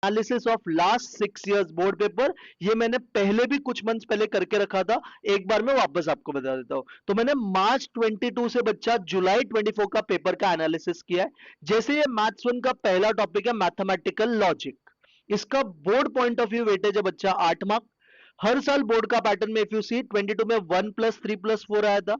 Analysis of last 6 years board paper, ये मैंने पहले भी कुछ मंथ्स पहले करके रखा था, एक बार मैं वापस आपको बता देता हूं। तो मैंने मार्च 22 से बच्चा जुलाई 24 का पेपर का एनालिसिस किया है। जैसे ये मैथ्स 1 का पहला टॉपिक है मैथमेटिकल लॉजिक, इसका board point of view weightage है बच्चा 8 मार्क। हर साल बोर्ड का पैटर्न में इफ यू सी 22 में 1+3+4 आया था,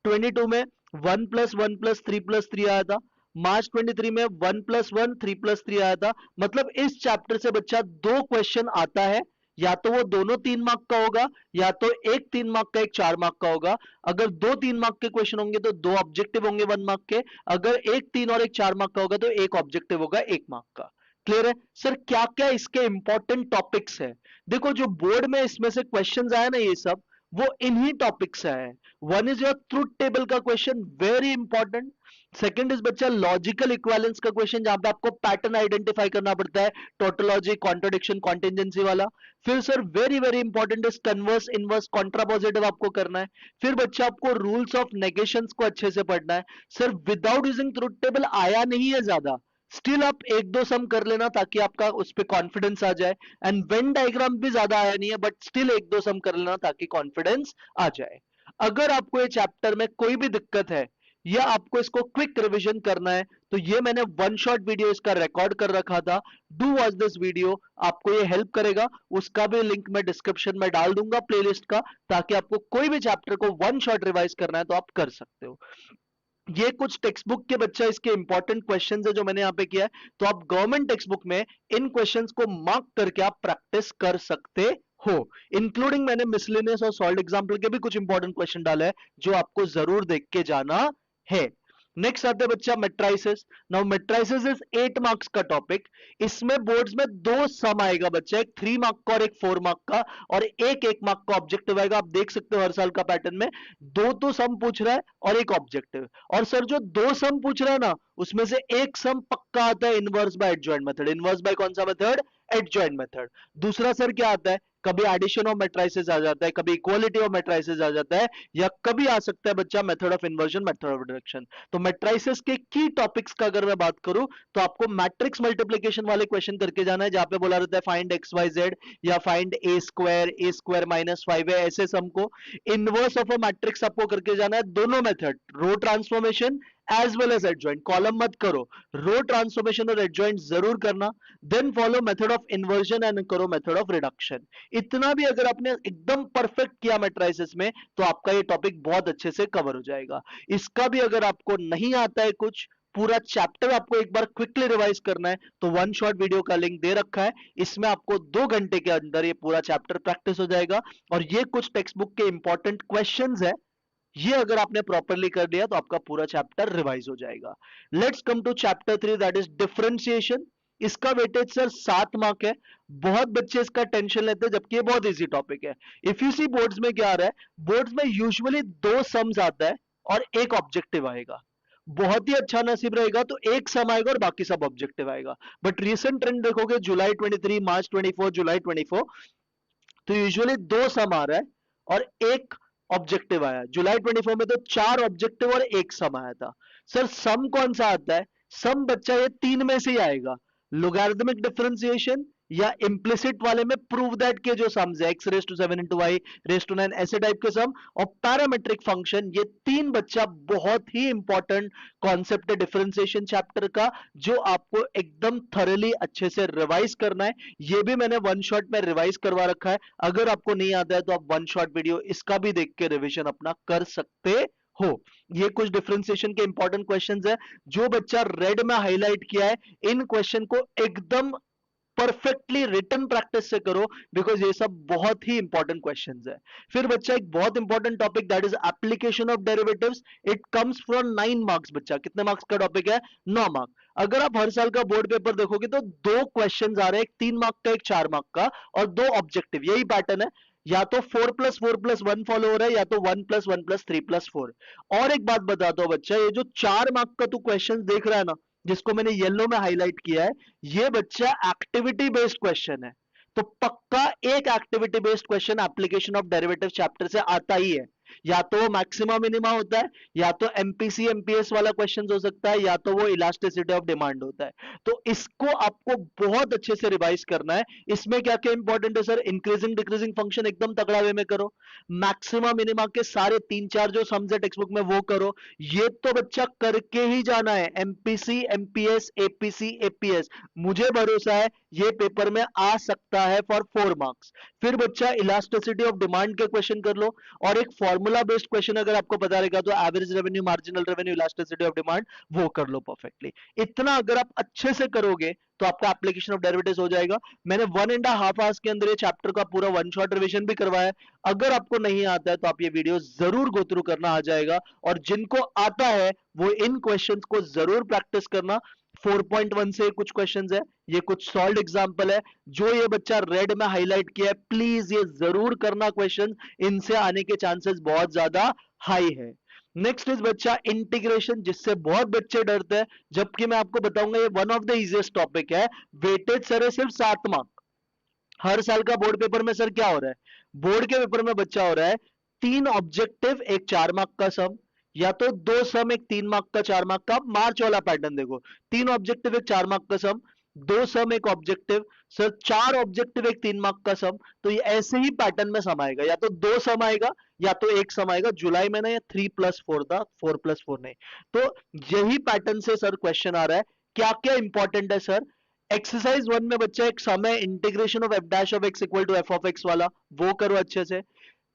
22 में 1+1+3+3 आया था, मार्च 23 में 1+1 3+3 आया था। मतलब इस चैप्टर से बच्चा दो क्वेश्चन आता है, या तो वो दोनों 3 मार्क का होगा, या तो एक 3 मार्क का एक 4 मार्क का होगा। अगर दो 3 मार्क के क्वेश्चन होंगे तो दो ऑब्जेक्टिव होंगे 1 मार्क के, अगर एक 3 और एक 4 मार्क का होगा तो एक ऑब्जेक्टिव होगा 1 मार्क का। क्लियर है सर? क्या क्या इसके इंपॉर्टेंट टॉपिक्स है? देखो जो बोर्ड में इसमें से क्वेश्चंस आए ना, ये सब वो इन्हीं टॉपिक से आए। One is your truth table का question, very important. Second is बच्चा लॉजिकल इक्विवेलेंस का क्वेश्चन, जहां पे आपको पैटर्न आइडेंटिफाई करना पड़ता है, टोटोलॉजी, कॉन्ट्रडिक्शन, कॉन्टिजेंसी वाला। फिर sir very very important is converse, inverse, contrapositive आपको करना है। फिर बच्चा आपको रूल्स ऑफ नेगेशंस को अच्छे से पढ़ना है। Sir without using truth table आया नहीं है ज्यादा, स्टिल आप एक दो सम कर लेना ताकि आपका उस पर कॉन्फिडेंस आ जाए। एंड वेन डायग्राम भी ज्यादा आया नहीं है, बट स्टिल एक दो सम कर लेना ताकि कॉन्फिडेंस आ जाए। अगर आपको ये चैप्टर में कोई भी दिक्कत है या आपको इसको क्विक रिवीजन करना है, तो ये मैंने वन शॉट वीडियो इसका रिकॉर्ड कर रखा था, डू वॉच दिस वीडियो, आपको ये हेल्प करेगा। उसका भी लिंक मैं डिस्क्रिप्शन में डाल दूंगा प्लेलिस्ट का, ताकि आपको कोई भी चैप्टर को वन शॉट रिवाइज करना है तो आप कर सकते हो। ये कुछ टेक्स्ट बुक के बच्चा इसके इंपॉर्टेंट क्वेश्चंस है जो मैंने यहाँ पे किया है, तो आप गवर्नमेंट टेक्स्ट बुक में इन क्वेश्चंस को मार्क करके आप प्रैक्टिस कर सकते हो। इंक्लूडिंग मैंने मिसलेनियस और सॉल्व एग्जाम्पल के भी कुछ इंपॉर्टेंट क्वेश्चन डाले हैं जो आपको जरूर देख के जाना है। नेक्स्ट आते हैं बच्चा matrices. Now matrices is 8 marks का टॉपिक। इसमें बोर्ड्स में दो सम आएगा बच्चा, एक 3 मार्क का और एक 4 मार्क का, और एक 1 मार्क का ऑब्जेक्टिव आएगा। आप देख सकते हो हर साल का पैटर्न में दो तो सम पूछ रहा है और एक ऑब्जेक्टिव। और सर जो दो सम पूछ रहा है ना, उसमें से एक सम पक्का आता है inverse by adjoint method. Inverse by कौन सा मेथड? Adjoint method. दूसरा सर क्या आता है, कभी एडिशन ऑफ मैट्रिसेस आ जाता है, कभी इक्वालिटी ऑफ मैट्रिसेस आ जाता है, या कभी आ सकता है बच्चा method of inversion, method of reduction. तो मैट्रिसेस के की टॉपिक्स का अगर मैं बात करूं तो आपको मैट्रिक्स मल्टीप्लिकेशन वाले क्वेश्चन करके जाना है, जहां पे बोला रहता है फाइंड एक्स वाई जेड या फाइंड ए स्क्वायर माइनस 5 है, ऐसे सम को। इनवर्स ऑफ अ मैट्रिक्स आपको करके जाना है, दोनों method, row transformation as well as adjoint. Column मत करो, रो ट्रांसफॉर्मेशन और एडजॉइंट जरूर करना। Then follow method of inversion and करो मेथड ऑफ रिडक्शन। इतना भी अगर आपने एकदम परफेक्ट किया मैट्रिसेस में, तो आपका ये टॉपिक बहुत अच्छे से कवर हो जाएगा। इसका भी अगर आपको नहीं आता है कुछ, पूरा चैप्टर आपको एक बार क्विकली रिवाइज करना है, तो वन शॉट वीडियो का लिंक दे रखा है, इसमें आपको 2 घंटे के अंदर ये पूरा चैप्टर प्रैक्टिस हो जाएगा। और ये कुछ टेक्स्ट बुक के इंपॉर्टेंट क्वेश्चंस है, ये अगर आपने प्रॉपरली कर लिया तो आपका पूरा चैप्टर रिवाइज हो जाएगा। Let's come to chapter 3, that is differentiation. इसका वेटेज सर 7 मार्क है। बहुत बच्चे इसका टेंशन लेते हैं, जबकि ये बहुत इजी टॉपिक है। इफ यू सी बोर्ड्स में क्या आ रहा है, बोर्ड्स में यूजुअली दो सम्स आता है और एक ऑब्जेक्टिव आएगा। बहुत ही अच्छा नसीब रहेगा तो एक सम आएगा और बाकी सब ऑब्जेक्टिव आएगा। बट रीसेंट ट्रेंड देखोगे, जुलाई 23, मार्च 24, जुलाई 24, तो यूजुअली दो सम आ रहा है और एक ऑब्जेक्टिव आया। जुलाई 24 में तो 4 ऑब्जेक्टिव और एक सम आया था। सर सम कौन सा आता है? सम बच्चा ये तीन में से ही आएगा, लोगैरिथमिक डिफरेंशिएशन या इम्प्लिसिट वाले में प्रूव दैट के जो सम्स है x⁻7 into y⁻9 ऐसे टाइप के सम, और पैरामेट्रिक फंक्शन, ये तीन बच्चा बहुत ही इंपॉर्टेंट कॉन्सेप्ट है डिफरेंशिएशन चैप्टर का, जो आपको एकदम थॉरली अच्छे से रिवाइज करना है। ये भी मैंने वन शॉट में रिवाइज करवा रखा है, अगर आपको नहीं आता है तो आप वन शॉट वीडियो इसका भी देख के रिवीजन अपना कर सकते हो। ये कुछ डिफरेंशिएशन के इंपॉर्टेंट क्वेश्चंस है, जो बच्चा रेड में हाईलाइट किया है, इन क्वेश्चन को एकदम परफेक्टली रिटन प्रैक्टिस से करो, बिकॉज ये सब बहुत ही इंपॉर्टेंट क्वेश्चंस है। फिर बच्चा एक बहुत important topic, that is application of derivatives. It comes from 9 marks. बच्चा कितने मार्क्स का टॉपिक है? 9 मार्क। अगर आप हर साल का बोर्ड पेपर देखोगे तो दो क्वेश्चन आ रहे हैं, एक 3 मार्क का, एक 4 मार्क का, और दो ऑब्जेक्टिव। यही पैटर्न है, या तो 4+4+1 फॉलो हो रहा है, या तो 1+1+3+4। और एक बात बताता हूं बच्चा, ये जो 4 मार्क का तू क्वेश्चन देख रहा है ना, जिसको मैंने येलो में हाईलाइट किया है, ये बच्चा एक्टिविटी बेस्ड क्वेश्चन है। तो पक्का एक activity based question application of derivative chapter से आता ही है। या तो वो मैक्सिमा मिनिमा होता है, या तो एमपीसी एमपीएस वाला क्वेश्चन हो सकता है, या तो वो इलास्टिसिटी ऑफ डिमांड होता है। तो इसको आपको बहुत अच्छे से रिवाइज करना है। इसमें क्या क्या इंपॉर्टेंट है सर? इंक्रीजिंग डिक्रीजिंग फंक्शन एकदम तगड़ा वे में करो, मैक्सिमा मिनिमा के सारे 3-4 जो सम्स है टेक्स्ट बुक में वो करो, ये तो बच्चा करके ही जाना है। एमपीसी एमपीएस एपीसी एपीएस, मुझे भरोसा है ये पेपर में आ सकता है फॉर 4 मार्क्स। फिर बच्चा इलास्टिसिटी ऑफ डिमांड के क्वेश्चन कर लो, और एक फॉर्मूला बेस्ड क्वेश्चन अगर आपको पता रहेगा तो average revenue, marginal revenue, elasticity of demand, वो कर लो परफेक्टली। इतना अगर आप अच्छे से करोगे तो आपका एप्लीकेशन ऑफ डेरिवेटिव्स हो जाएगा। मैंने 1.5 आवर्स के अंदर ये चैप्टर का पूरा वन शॉट रिवीजन भी करवाया है। अगर आपको नहीं आता है तो आप ये वीडियो जरूर गो थ्रू करना, आ जाएगा। और जिनको आता है वो इन क्वेश्चंस को जरूर प्रैक्टिस करना। 4.1 से कुछ क्वेश्चंस है, ये कुछ सॉल्व एग्जांपल है। जो ये बच्चा रेड में हाईलाइट किया है, प्लीज ये जरूर करना क्वेश्चन, इनसे आने के चांसेस बहुत ज्यादा हाई है। नेक्स्ट इज बच्चा इंटीग्रेशन, जिससे बहुत बच्चे डरते हैं, जबकि मैं आपको बताऊंगा ये one of the easiest topic है। वेटेज सर है सिर्फ 7 मार्क। हर साल का बोर्ड पेपर में सर क्या हो रहा है? बोर्ड के पेपर में बच्चा हो रहा है 3 ऑब्जेक्टिव एक 4 मार्क का सम, या तो 2 सम एक 3 मार्क का 4 मार्क का। मार्च वाला पैटर्न देखो, 3 ऑब्जेक्टिव एक 4 मार्क का सम, 2 सम एक ऑब्जेक्टिव, सर 4 ऑब्जेक्टिव एक 3 मार्क का सम। तो ये ऐसे ही पैटर्न में सम आएगा, या तो 2 सम आएगा या तो 1 सम आएगा। जुलाई में ना ये 3+4 था, 4+4 नहीं। तो यही पैटर्न से सर क्वेश्चन आ रहा है। क्या क्या इंपॉर्टेंट है सर? एक्सरसाइज 1 में बच्चा एक सम है integration of F dash of X equal to F of X वाला, वो करो अच्छे से।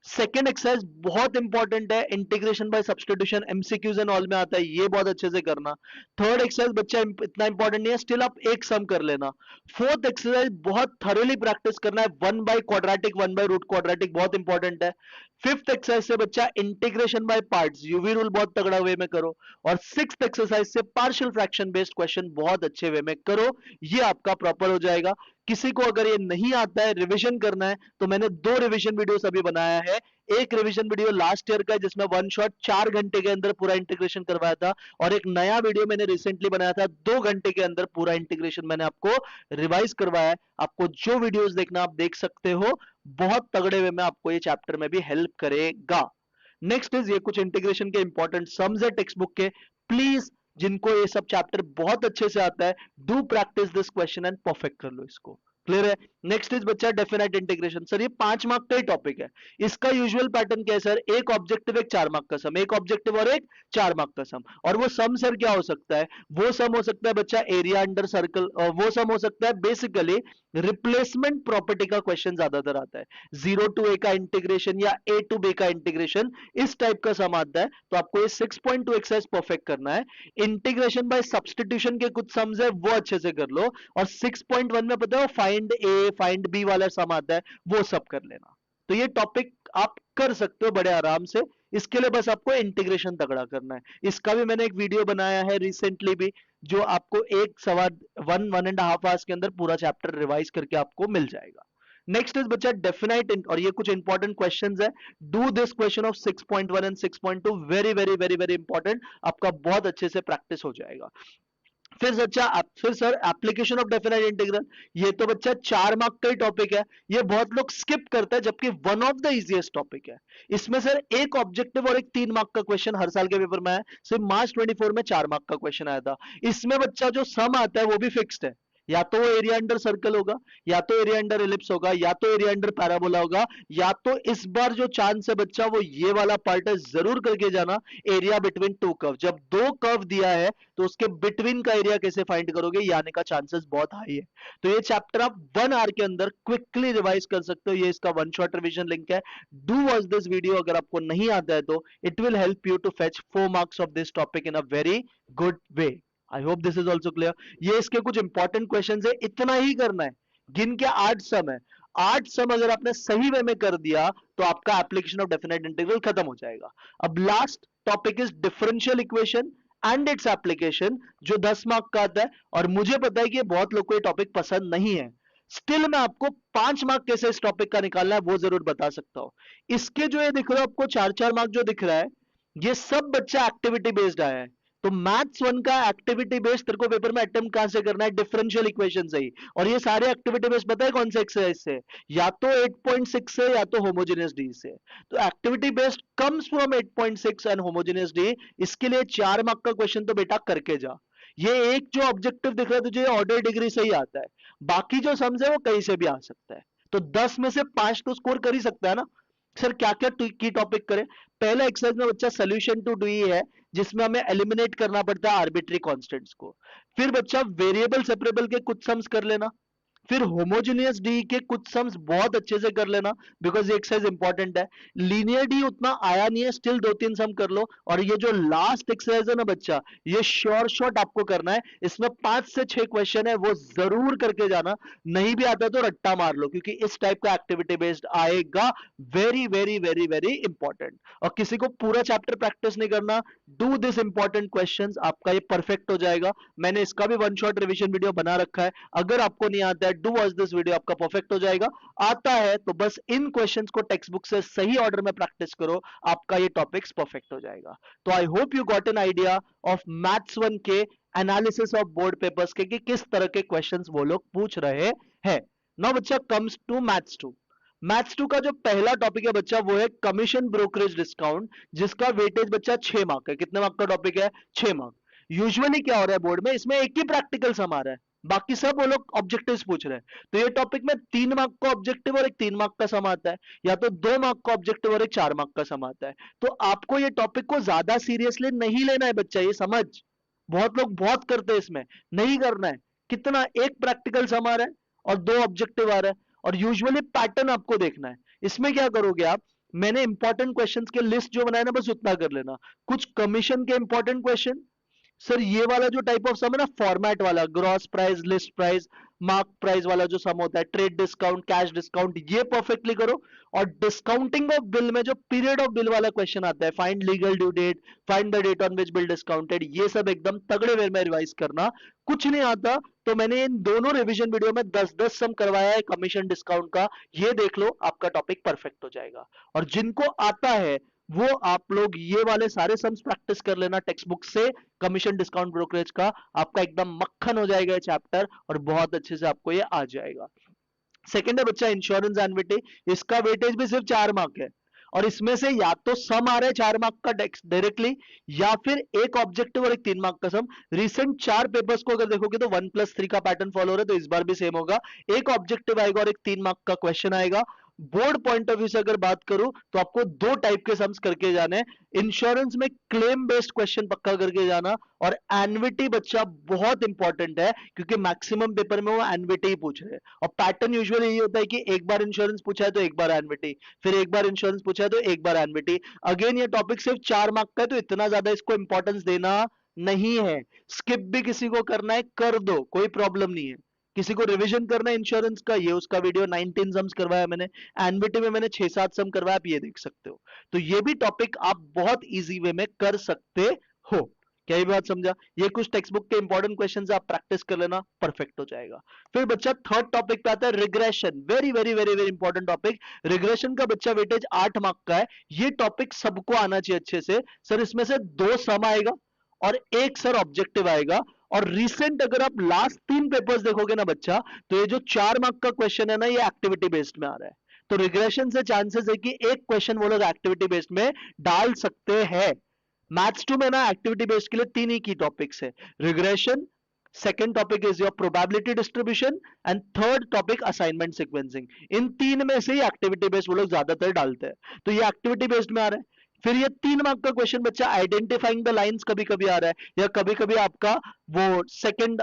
सेकेंड एक्सरसाइज बहुत इंपॉर्टेंट है, integration by substitution, MCQs and all में आता है, ये बहुत अच्छे से करना। थर्ड एक्सरसाइज बच्चा इतना इंपॉर्टेंट नहीं है, स्टिल आप एक सम कर लेना। फोर्थ एक्सरसाइज बहुत थरोली प्रैक्टिस करना है, 1 by quadratic 1 by root quadratic, बहुत इंपॉर्टेंट है। फिफ्थ एक्सरसाइज से बच्चा integration by parts, UV rule बहुत तगड़ा वे में करो। और सिक्स्थ एक्सरसाइज से पार्शियल फ्रैक्शन बेस्ड क्वेश्चन बहुत अच्छे वे में करो, ये आपका प्रॉपर हो जाएगा। किसी को अगर ये नहीं आता है, रिवीजन करना है, तो मैंने 2 रिवीजन वीडियोस अभी बनाया है। एक रिवीजन वीडियो लास्ट ईयर का है जिसमें वन शॉट 4 घंटे के अंदर पूरा इंटीग्रेशन करवाया था, और एक नया वीडियो मैंने रिसेंटली बनाया था 2 घंटे के अंदर पूरा इंटीग्रेशन मैंने आपको रिवाइज करवाया है। आपको जो वीडियोस देखना आप देख सकते हो, बहुत तगड़े वे में आपको ये चैप्टर में भी हेल्प करेगा। नेक्स्ट इज ये कुछ इंटीग्रेशन के इंपॉर्टेंट सम्स है टेक्स्ट बुक के, प्लीज जिनको ये सब चैप्टर बहुत अच्छे से आता है, do practice this question and perfect कर लो इसको। क्लियर है? नेक्स्ट इज बच्चा डेफिनेट इंटीग्रेशन, सर ये 5 मार्क का ही टॉपिक है। इसका यूजुअल पैटर्न क्या है सर? एक ऑब्जेक्टिव एक 4 मार्क का सम, एक ऑब्जेक्टिव और एक 4 मार्क का सम। और वो सम सर क्या हो सकता है? वो सम हो सकता है बच्चा एरिया अंडर सर्कल, वो सम हो सकता है बेसिकली रिप्लेसमेंट प्रॉपर्टी का क्वेश्चन ज्यादातर आता है, 0 to a का इंटीग्रेशन या a to b का इंटीग्रेशन, इस टाइप का सम आता है। तो आपको ये 6.2 एक्सरसाइज परफेक्ट करना है। इंटीग्रेशन बाय सब्स्टिट्यूशन के कुछ सम्स है वो अच्छे से कर लो, और 6.1 में पता है फाइंड ए फाइंड बी वाला सम आता है, वो सब कर लेना। तो ये टॉपिक आप कर सकते हो बड़े आराम से। इसके लिए बस आपको इंटीग्रेशन तगड़ा करना है। इसका भी मैंने एक वीडियो बनाया है रिसेंटली भी, जो आपको 1.5 आवर्स के अंदर पूरा चैप्टर रिवाइज करके आपको मिल जाएगा। नेक्स्ट इज बच्चा डेफिनाइट, और ये कुछ इंपॉर्टेंट क्वेश्चंस है। Do this question of 6.1 and 6.2, very very very very important, आपका बहुत अच्छे से प्रैक्टिस हो जाएगा। फिर sir application of definite integral, ये तो बच्चा 4 मार्क का ही टॉपिक है, ये बहुत लोग स्किप करते हैं, जबकि one of the easiest topic है। इसमें सर एक ऑब्जेक्टिव और एक 3 मार्क का क्वेश्चन हर साल के पेपर में है। सिर्फ मार्च 24 में 4 मार्क का क्वेश्चन आया था। इसमें बच्चा जो सम आता है वो भी फिक्स्ड है, या तो वो एरिया अंडर सर्कल होगा, या तो एरिया अंडर एलिप्स होगा, या तो एरिया अंडर पैराबोला होगा, या तो इस बार जो चांस है बच्चा वो ये वाला पार्ट है, जरूर करके जाना, एरिया बिटवीन 2 कर्व। जब 2 कर्व दिया है तो उसके बिटवीन का एरिया कैसे फाइंड करोगे, ये आने का चांसेस बहुत हाई है। तो ये चैप्टर आप 1 आवर के अंदर क्विकली रिवाइज कर सकते हो, ये इसका वन शॉट रिवीजन लिंक है। डू वॉच दिस वीडियो, अगर आपको नहीं आता है तो it will help you to fetch 4 marks of this topic in a very good way. I hope this is also clear. ये इसके कुछ इंपॉर्टेंट क्वेश्चन है, इतना ही करना है। गिन के 8 सम है, 8 सम अगर आपने सही वे में कर दिया तो आपका एप्लीकेशन ऑफ डेफिनेट इंटीग्रल खत्म हो जाएगा। अब last topic is differential equation and its application, जो 10 मार्क का आता है। और मुझे पता है कि बहुत लोग को ये टॉपिक पसंद नहीं है, स्टिल मैं आपको 5 मार्क कैसे इस टॉपिक का निकालना है वो जरूर बता सकता हूं। इसके जो ये दिख रहा है आपको 4-4 मार्क जो दिख रहा है, ये सब बच्चा एक्टिविटी बेस्ड आया है। तो मैथ्स 1 का एक्टिविटी बेस्ड तेरे को पेपर में अटेम्प्ट कहां से करना है, डिफरेंशियल इक्वेशन से ही। और ये सारे एक्टिविटी बेस्ड पता है कौन से एक्सरसाइज से, या तो 8.6 से या तो होमोजेनियस डी से। तो activity based comes from 8.6 and homogeneous D. इसके लिए 4 मार्क का क्वेश्चन तो बेटा करके जा। ये एक जो ऑब्जेक्टिव दिख रहा है तुझे ऑर्डर डिग्री से ही आता है, बाकी जो सम्स है वो कहीं से भी आ सकता है। तो 10 में से 5 तो स्कोर कर ही सकता है ना। सर क्या क्या की टॉपिक करें? पहला एक्सरसाइज में बच्चा सोल्यूशन टू डी है, जिसमें हमें एलिमिनेट करना पड़ता है आर्बिट्री कांस्टेंट्स को। फिर बच्चा वेरिएबल सेपरेबल के कुछ सम्स कर लेना। फिर होमोजेनियस डी के कुछ सम्स बहुत अच्छे से कर लेना, बिकॉज ये एक्सरसाइज इंपॉर्टेंट है। लीनियर डी उतना आया नहीं है, स्टिल 2-3 सम कर लो। और ये जो लास्ट एक्सरसाइज है ना बच्चा, ये श्योर शॉट आपको करना है। इसमें 5 से 6 क्वेश्चन है, वो जरूर करके जाना। नहीं भी आता तो रट्टा मार लो, क्योंकि इस टाइप का एक्टिविटी बेस्ड आएगा। Very very very very important. और किसी को पूरा चैप्टर प्रैक्टिस नहीं करना, डू दिस इंपॉर्टेंट क्वेश्चंस, आपका ये परफेक्ट हो जाएगा। मैंने इसका भी वन शॉट रिवीजन वीडियो बना रखा है, अगर आपको नहीं आता है डू वॉच दिस वीडियो, आपका परफेक्ट हो जाएगा। आता है तो बस इन क्वेश्चंस को टेक्स्ट बुक से सही ऑर्डर में प्रैक्टिस करो, आपका ये टॉपिक्स परफेक्ट हो जाएगा। तो आई hope you got an idea of maths 1 के एनालिसिस ऑफ बोर्ड पेपर्स के कि किस तरह के क्वेश्चंस वो लोग पूछ रहे हैं। नाउ बच्चा कम्स टू मैथ्स 2। मैथ्स 2 का जो पहला टॉपिक है बच्चा, वो है कमीशन ब्रोकरेज डिस्काउंट, जिसका वेटेज बच्चा 6 मार्क है। कितने मार्क का टॉपिक है? 6 मार्क। यूजुअली क्या हो रहा है बोर्ड में, इसमें एक ही प्रैक्टिकल सम आ रहा है, बाकी सब वो लोग ऑब्जेक्टिव्स पूछ रहे हैं। तो ये टॉपिक में 3 मार्क का ऑब्जेक्टिव और एक 3 मार्क का सम आता है, या तो 2 मार्क का ऑब्जेक्टिव और एक 4 मार्क का सम आता है। तो आपको ये टॉपिक को ज्यादा सीरियसली नहीं लेना है बच्चा, ये समझ। बहुत लोग बहुत करते हैं इसमें, नहीं करना है। कितना, एक प्रैक्टिकल सम आ रहा है और 2 ऑब्जेक्टिव आ रहा है, और यूजुअली पैटर्न आपको देखना है। इसमें क्या करोगे आप, मैंने इंपॉर्टेंट क्वेश्चंस के लिस्ट जो बनाया ना, बस उतना कर लेना। कुछ कमीशन के इंपॉर्टेंट क्वेश्चन, सर ये वाला जो टाइप ऑफ सम है ना, फॉर्मेट वाला, gross price, list price, mark price वाला जो सम होता है, ट्रेड डिस्काउंट, कैश डिस्काउंट, ये परफेक्टली करो। और डिस्काउंटिंग ऑफ बिल में जो पीरियड ऑफ बिल वाला क्वेश्चन आता है, find legal due date, find the date on which bill discounted, ये सब एकदम तगड़े वे में रिवाइज करना। कुछ नहीं आता तो मैंने इन दोनों रिवीजन वीडियो में 10-10 सम करवाया है कमीशन डिस्काउंट का, ये देख लो, आपका टॉपिक परफेक्ट हो जाएगा। और जिनको आता है वो आप लोग ये वाले सारे सम्स प्रैक्टिस कर लेना टेक्स्ट बुक से, कमीशन डिस्काउंट ब्रोकरेज का, आपका एकदम मक्खन हो जाएगा ये चैप्टर, और बहुत अच्छे से आपको ये आ जाएगा। सेकंड है बच्चा इंश्योरेंस एन्युटी, इसका वेटेज भी सिर्फ 4 मार्क है। और इसमें से या तो सम आ रहा है 4 मार्क का डायरेक्टली, या फिर एक ऑब्जेक्टिव और एक 3 मार्क का सम। रिसेंट 4 पेपर्स को अगर देखोगे तो 1+3 का पैटर्न फॉलो हो रहा है, तो इस बार भी सेम होगा। एक ऑब्जेक्टिव आएगा और एक 3 मार्क का क्वेश्चन आएगा। बोर्ड पॉइंट ऑफ व्यू से अगर बात करूं तो आपको 2 टाइप के सम्स करके जाने हैं। इंश्योरेंस में क्लेम बेस्ड क्वेश्चन पक्का करके जाना, और एन्युटी बच्चा बहुत इंपॉर्टेंट है, क्योंकि मैक्सिमम पेपर में वो एन्युटी ही पूछ रहे हैं। और पैटर्न यूजुअली ये होता है कि एक बार इंश्योरेंस पूछा है तो एक बार एन्युटी, फिर एक बार इंश्योरेंस पूछा है तो एक बार एन्युटी। अगेन ये टॉपिक सिर्फ 4 मार्क का है, तो इतना ज्यादा इसको इंपॉर्टेंस देना नहीं है। स्किप भी किसी को करना है कर दो, कोई प्रॉब्लम नहीं है। किसी को रिवीजन करना है इंश्योरेंस का, ये उसका वीडियो 19 सम्स करवाया मैंने, एनबीटी में मैंने 6-7 सम करवाया, आप ये देख सकते हो। तो ये भी टॉपिक आप बहुत इजी वे में कर सकते हो। क्या ये बात समझा? ये कुछ टेक्स्ट बुक के इंपॉर्टेंट क्वेश्चंस आप प्रैक्टिस कर लेना, परफेक्ट हो जाएगा। फिर बच्चा थर्ड टॉपिक पे आता है regression, very very very very important topic. Regression का बच्चा वेटेज 8 मार्क का है। ये टॉपिक सबको आना चाहिए अच्छे से। सर इसमें से 2 सम आएगा और एक सर ऑब्जेक्टिव आएगा। और रिसेंट अगर आप लास्ट 3 पेपर्स देखोगे ना बच्चा, तो ये जो 4 मार्क का क्वेश्चन है ना, ये एक्टिविटी बेस्ड में आ रहा है। तो रिग्रेशन से चांसेस है कि एक क्वेश्चन वो लोग एक्टिविटी बेस्ड में डाल सकते हैं। मैथ्स 2 में ना एक्टिविटी बेस्ड के लिए 3 ही की टॉपिक्स है, regression, second topic is your probability distribution, and third topic assignment sequencing. इन 3 में से ही एक्टिविटी बेस्ड वो लोग ज्यादातर डालते हैं, तो ये एक्टिविटी बेस्ड में आ रहा है। फिर ये 3 मार्क का क्वेश्चन बच्चा आइडेंटिफाइंग द लाइंस कभी कभी आ रहा है, या कभी कभी आपका वो सेकंड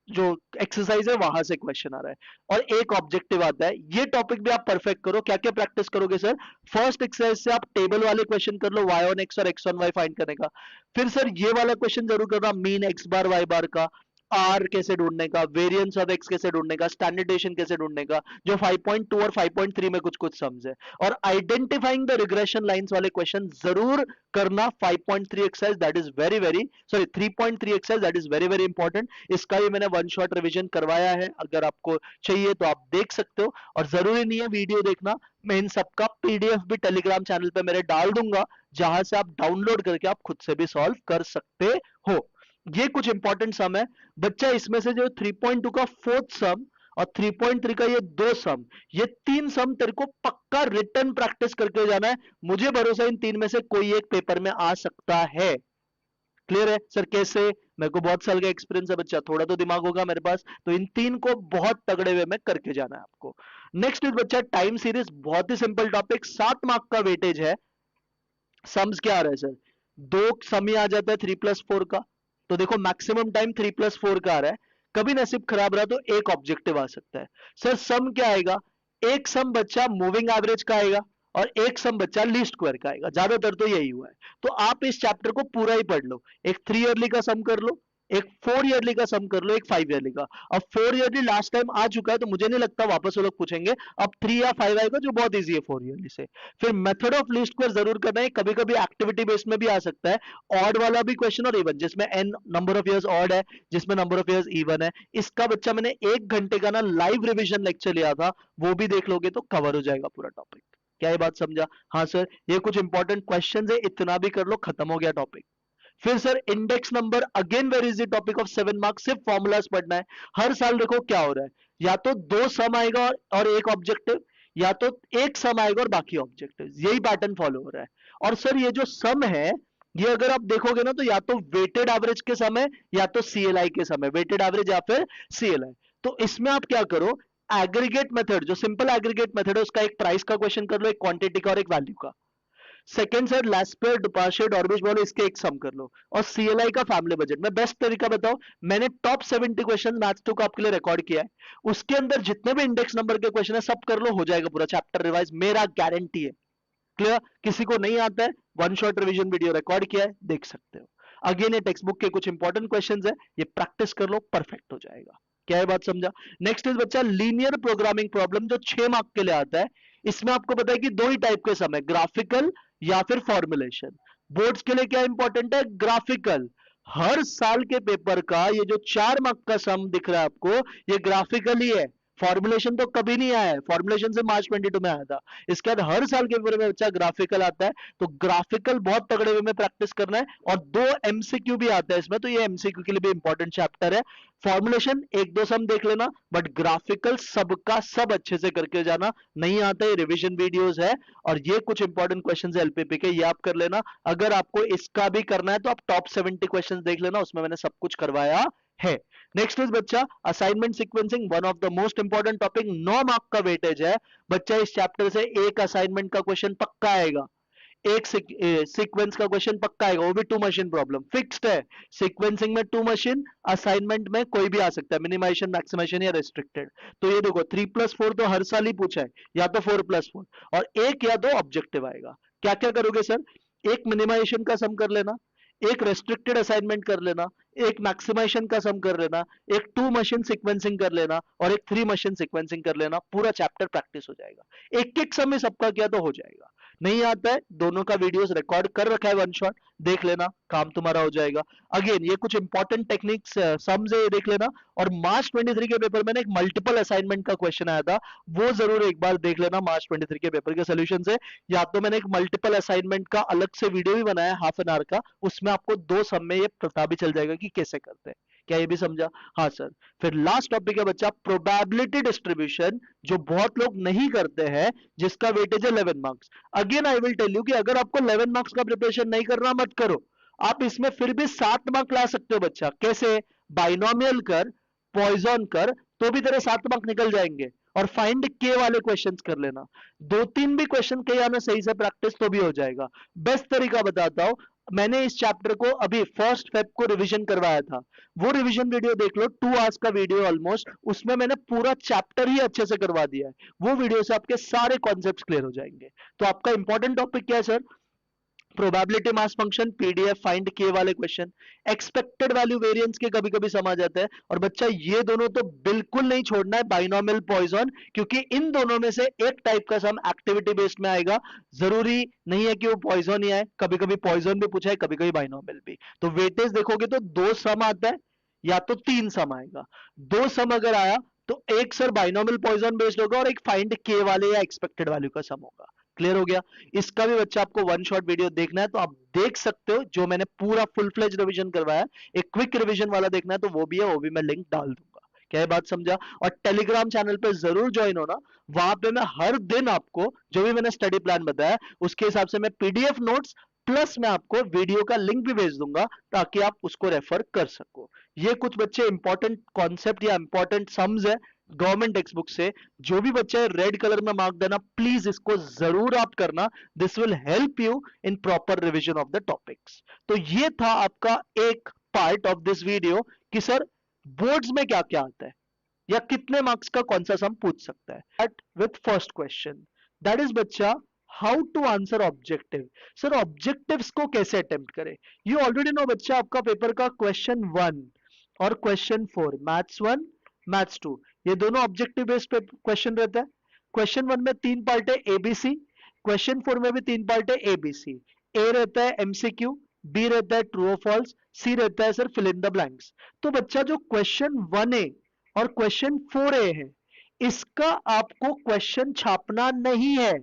जो एक्सरसाइज है वहां से क्वेश्चन आ रहा है, और एक ऑब्जेक्टिव आता है। ये टॉपिक भी आप परफेक्ट करो। क्या क्या प्रैक्टिस करोगे सर? फर्स्ट एक्सरसाइज से आप टेबल वाले क्वेश्चन कर लो, y ऑन x और x ऑन y फाइंड करने का। फिर सर ये वाला क्वेश्चन जरूर करना, मीन x बार y बार का। आर कैसे ढूंढने का, वेरिएंस ऑफ एक्स कैसे ढूंढने का, स्टैंडर्डाइजेशन कैसे ढूंढने का, जो 5.2 और 5.3 में कुछ कुछ सम्स है। और आइडेंटिफाइंग द रिग्रेशन लाइंस वाले क्वेश्चन जरूर करना। 5.3 exercise that is very very, sorry 3.3 exercise that is very very important. इसका भी मैंने वन शॉट रिवीजन करवाया है, अगर आपको चाहिए तो आप देख सकते हो। और जरूरी नहीं है वीडियो देखना, मैं इन सबका पीडीएफ भी टेलीग्राम चैनल पे मेरे डाल दूंगा, जहां से आप डाउनलोड करके आप खुद से भी सॉल्व कर सकते हो। ये कुछ इंपॉर्टेंट सम है बच्चा। इसमें से जो 3.2 का फोर्थ सम और 3.3 का ये दो सम, ये तीन सम तेरे को पक्का रिटर्न प्रैक्टिस करके जाना है। मुझे भरोसा इन तीन में से कोई एक पेपर में आ सकता है। क्लियर है सर? कैसे? मेरे को बहुत साल का एक्सपीरियंस है बच्चा, थोड़ा तो दिमाग होगा मेरे पास, तो इन तीन को बहुत तगड़े वे में करके जाना है आपको। नेक्स्ट इज बच्चा टाइम सीरीज, बहुत ही सिंपल टॉपिक, 7 मार्क का वेटेज है। सम्स क्या आ रहा है सर? दो सम ही आ जाता है 3+4 का, तो देखो मैक्सिमम टाइम 3+4 का आ रहा है। कभी नसीब खराब रहा तो एक ऑब्जेक्टिव आ सकता है। सर सम क्या आएगा? एक सम बच्चा मूविंग एवरेज का आएगा और एक सम बच्चा लीस्ट स्क्वायर का आएगा, ज्यादातर तो यही हुआ है। तो आप इस चैप्टर को पूरा ही पढ़ लो, एक 3 ईयरली का सम कर लो, एक 4 ईयरली का सम कर लो, एक 5 ईयरली का। अब 4 ईयरली लास्ट टाइम आ चुका है, तो मुझे नहीं लगता वापस वो लोग पूछेंगे। अब 3 या 5 आएगा, जो बहुत ईजी है 4 ईयरली से। फिर मेथड ऑफ लीस्ट स्क्वायर जरूर करना है, कभी कभी एक्टिविटी बेस्ड में भी आ सकता है, ऑड वाला भी क्वेश्चन और इवन, जिसमें N number of years odd है, जिसमें नंबर ऑफ इयर्स इवन है। इसका बच्चा मैंने 1 घंटे का ना लाइव रिविजन लेक्चर लिया था, वो भी देख लोगे तो कवर हो जाएगा पूरा टॉपिक। क्या ये बात समझा? हाँ सर, ये कुछ इंपॉर्टेंट क्वेश्चन है, इतना भी कर लो, खत्म हो गया टॉपिक। फिर sir index number, again very easy topic of 7 marks, सिर्फ फॉर्मूलाज पढ़ना है। हर साल देखो क्या हो रहा है, या तो दो सम आएगा और एक ऑब्जेक्टिव, या तो एक सम आएगा और बाकी ऑब्जेक्टिव, यही पैटर्न फॉलो हो रहा है। और सर ये जो सम है, ये अगर आप देखोगे ना, तो या तो वेटेड एवरेज के समय या तो सीएलआई के समय, वेटेड एवरेज या फिर सीएलआई। तो इसमें आप क्या करो, एग्रीगेट मेथड, जो सिंपल एग्रीगेट मेथड है, उसका एक प्राइस का क्वेश्चन कर लो, एक क्वांटिटी का और एक वैल्यू का। सेकंड सर लास्पेयर डुपाशेट ऑर्बिट बोलो, इसके एक सम कर लो। और सीएलआई का फैमिली बजट में बेस्ट तरीका बताओ, मैंने टॉप 70 क्वेश्चन मैथ्स 2 का आपके लिए रिकॉर्ड किया है, उसके अंदर जितने भी इंडेक्स नंबर के क्वेश्चन है सब कर लो, हो जाएगा पूरा चैप्टर रिवाइज, मेरा गारंटी है। क्लियर? किसी को नहीं आता है, one shot revision video record किया है, देख सकते हो। अगेन ये टेक्स्ट बुक के कुछ इंपॉर्टेंट क्वेश्चंस है, ये प्रैक्टिस कर लो, परफेक्ट हो जाएगा। क्या है बात समझा? नेक्स्ट इज बच्चा लीनियर प्रोग्रामिंग प्रॉब्लम, जो 6 मार्क के लिए आता है। इसमें आपको पता है कि दो ही टाइप के सम है, ग्राफिकल या फिर फॉर्मुलेशन। बोर्ड्स के लिए क्या इंपॉर्टेंट है? ग्राफिकल। हर साल के पेपर का ये जो 4 मार्क का सम दिख रहा है आपको, ये ग्राफिकल ही है, फॉर्मुलेशन तो कभी नहीं आया है, फॉर्मुलेशन से मार्च 22 में आया था। इसके बाद हर साल के पेपर में बच्चा ग्राफिकल आता है, तो ग्राफिकल बहुत तगड़े वे में प्रैक्टिस करना है। और 2 एमसीक्यू भी आता है इसमें, तो ये एमसीक्यू के लिए भी इंपॉर्टेंट चैप्टर है। फॉर्मुलेशन एक दो सम देख लेना, बट ग्राफिकल सबका सब अच्छे से करके जाना। नहीं आता है, रिविजन वीडियोस है, और ये कुछ इंपॉर्टेंट क्वेश्चन है एलपीपी के, ये आप कर लेना। अगर आपको इसका भी करना है तो आप टॉप 70 क्वेश्चन देख लेना, उसमें मैंने सब कुछ करवाया है। नेक्स्ट इज बच्चा assignment sequencing, one of the most important topic, 9 mark का वेटेज है बच्चा। इस चैप्टर से एक असाइनमेंट का क्वेश्चन पक्का आएगा, एक सीक्वेंस का क्वेश्चन पक्का आएगा, वो भी 2 मशीन प्रॉब्लम फिक्स्ड है। सीक्वेंसिंग में 2 मशीन, असाइनमेंट में कोई भी आ सकता है, मिनिमाइजेशन, मैक्सिमाइजेशन या रेस्ट्रिक्टेड। तो ये देखो 3+4 तो हर साल ही पूछा है, या तो 4+4, और एक या दो ऑब्जेक्टिव आएगा। क्या क्या करोगे सर? एक मिनिमाइजेशन का सम कर लेना, एक रेस्ट्रिक्टेड असाइनमेंट कर लेना, एक मैक्सिमाइजेशन का सम कर लेना, एक 2 मशीन सीक्वेंसिंग कर लेना, और एक 3 मशीन सीक्वेंसिंग कर लेना। पूरा चैप्टर प्रैक्टिस हो जाएगा, एक एक सम में सबका किया तो हो जाएगा। नहीं आता है, दोनों का वीडियोस रिकॉर्ड कर रखा है, वन शॉट देख लेना, काम तुम्हारा हो जाएगा। अगेन ये कुछ इंपॉर्टेंट टेक्निक्स सम्स है, ये देख लेना। और मार्च 23 के पेपर में एक मल्टीपल असाइनमेंट का क्वेश्चन आया था, वो जरूर एक बार देख लेना मार्च 23 के पेपर के सोल्यूशन से। या तो मैंने एक मल्टीपल असाइनमेंट का अलग से वीडियो भी बनाया हाफ एन आवर का, उसमें आपको 2 सम में ये पता भी चल जाएगा कि कैसे करते हैं। क्या ये भी समझा? हाँ सर। फिर लास्ट टॉपिक है बच्चा प्रोबेबिलिटी डिस्ट्रीब्यूशन, जो बहुत लोग नहीं करते हैं, जिसका वेटेज है 11 marks. Again I will tell you कि अगर आपको 11 मार्क्स का प्रिपरेशन नहीं करना, मत करो, आप इसमें फिर भी 7 मार्क ला सकते हो बच्चा। कैसे? बाइनोमियल कर, पॉइजन कर, तो भी तेरे 7 मार्क निकल जाएंगे। और फाइंड के वाले क्वेश्चंस कर लेना, 2-3 भी क्वेश्चन के आना सही से प्रैक्टिस, तो भी हो जाएगा। बेस्ट तरीका बताता हूं, मैंने इस चैप्टर को अभी 1 फेब को रिवीजन करवाया था, वो रिवीजन वीडियो देख लो, 2 आवर्स का वीडियो ऑलमोस्ट, उसमें मैंने पूरा चैप्टर ही अच्छे से करवा दिया है। वो वीडियो से आपके सारे कॉन्सेप्ट्स क्लियर हो जाएंगे। तो आपका इंपॉर्टेंट टॉपिक क्या है sir? Probability mass function, PDF find के वाले क्वेश्चन, एक्सपेक्टेड वैल्यू वेरिएंस के कभी कभी सम आ जाता है। और बच्चा ये दोनों तो बिल्कुल नहीं छोड़ना है, बाइनोमियल पॉइजन, क्योंकि इन दोनों में से एक टाइप का सम एक्टिविटी बेस्ड में आएगा। जरूरी नहीं है कि वो पॉइजन ही आए, कभी कभी पॉइजन भी पूछा है, कभी कभी बाइनोमियल भी। तो वेटेज देखोगे तो दो सम आता है या तो तीन सम आएगा। दो सम अगर आया तो एक सर बाइनोमियल पॉइजन बेस्ड होगा और एक फाइंड के वाले या एक्सपेक्टेड वैल्यू का सम होगा। क्लियर हो गया? इसका भी बच्चा आपको वन शॉट वीडियो देखना है तो आप देख सकते हो, जो मैंने पूरा फुल फ्लेज रिवीजन करवाया। एक क्विक रिवीजन वाला देखना है तो वो भी है, वो भी मैं लिंक डाल दूंगा। क्या ये बात समझा? और टेलीग्राम चैनल पे जरूर ज्वाइन होना, वहां पे मैं हर दिन आपको जो भी मैंने स्टडी प्लान बताया उसके हिसाब से मैं पीडीएफ नोट्स प्लस मैं आपको वीडियो का लिंक भी भेज दूंगा ताकि आप उसको रेफर कर सको। ये कुछ बच्चे इंपॉर्टेंट कॉन्सेप्ट या इंपॉर्टेंट सम्स है गवर्नमेंट टेक्स्ट बुक से। जो भी बच्चा रेड कलर में मार्क देना, प्लीज इसको जरूर आप करना। This will help you in proper revision of the topics. तो ये था आपका एक पार्ट ऑफ दिस वीडियो कि सर बोर्ड्स में क्या क्या आता है या कितने मार्क्स का कौन सा सम पूछ सकता है। But with first question, that is बच्चा how to answer objective. Sir objectives को कैसे अटेम्प्ट करें? यू ऑलरेडी नो बच्चा, आपका पेपर का क्वेश्चन 1 और क्वेश्चन 4, मैथ्स 1 मैथ्स 2, ये दोनों ऑब्जेक्टिव बेस्ड क्वेश्चन रहता है। क्वेश्चन 1 में 3 पार्ट है एबीसी, क्वेश्चन 4 में भी 3 पार्ट है एबीसी। ए रहता है एमसीक्यू, बी रहता है ट्रू और फॉल्स, सी रहता है sir fill in the blanks. तो बच्चा जो क्वेश्चन 1 ए और क्वेश्चन 4 ए है, इसका आपको क्वेश्चन छापना नहीं है,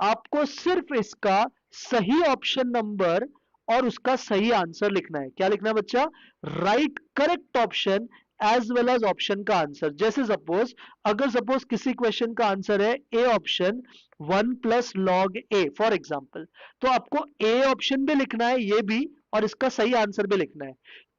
आपको सिर्फ इसका सही ऑप्शन नंबर और उसका सही आंसर लिखना है। क्या लिखना है बच्चा? Write correct option as well as option का आंसर। जैसे सपोज, अगर सपोज किसी क्वेश्चन का आंसर है A option 1 plus log A for example, तो आपको ए ऑप्शन भी लिखना है ये भी, और इसका सही आंसर भी लिखना है।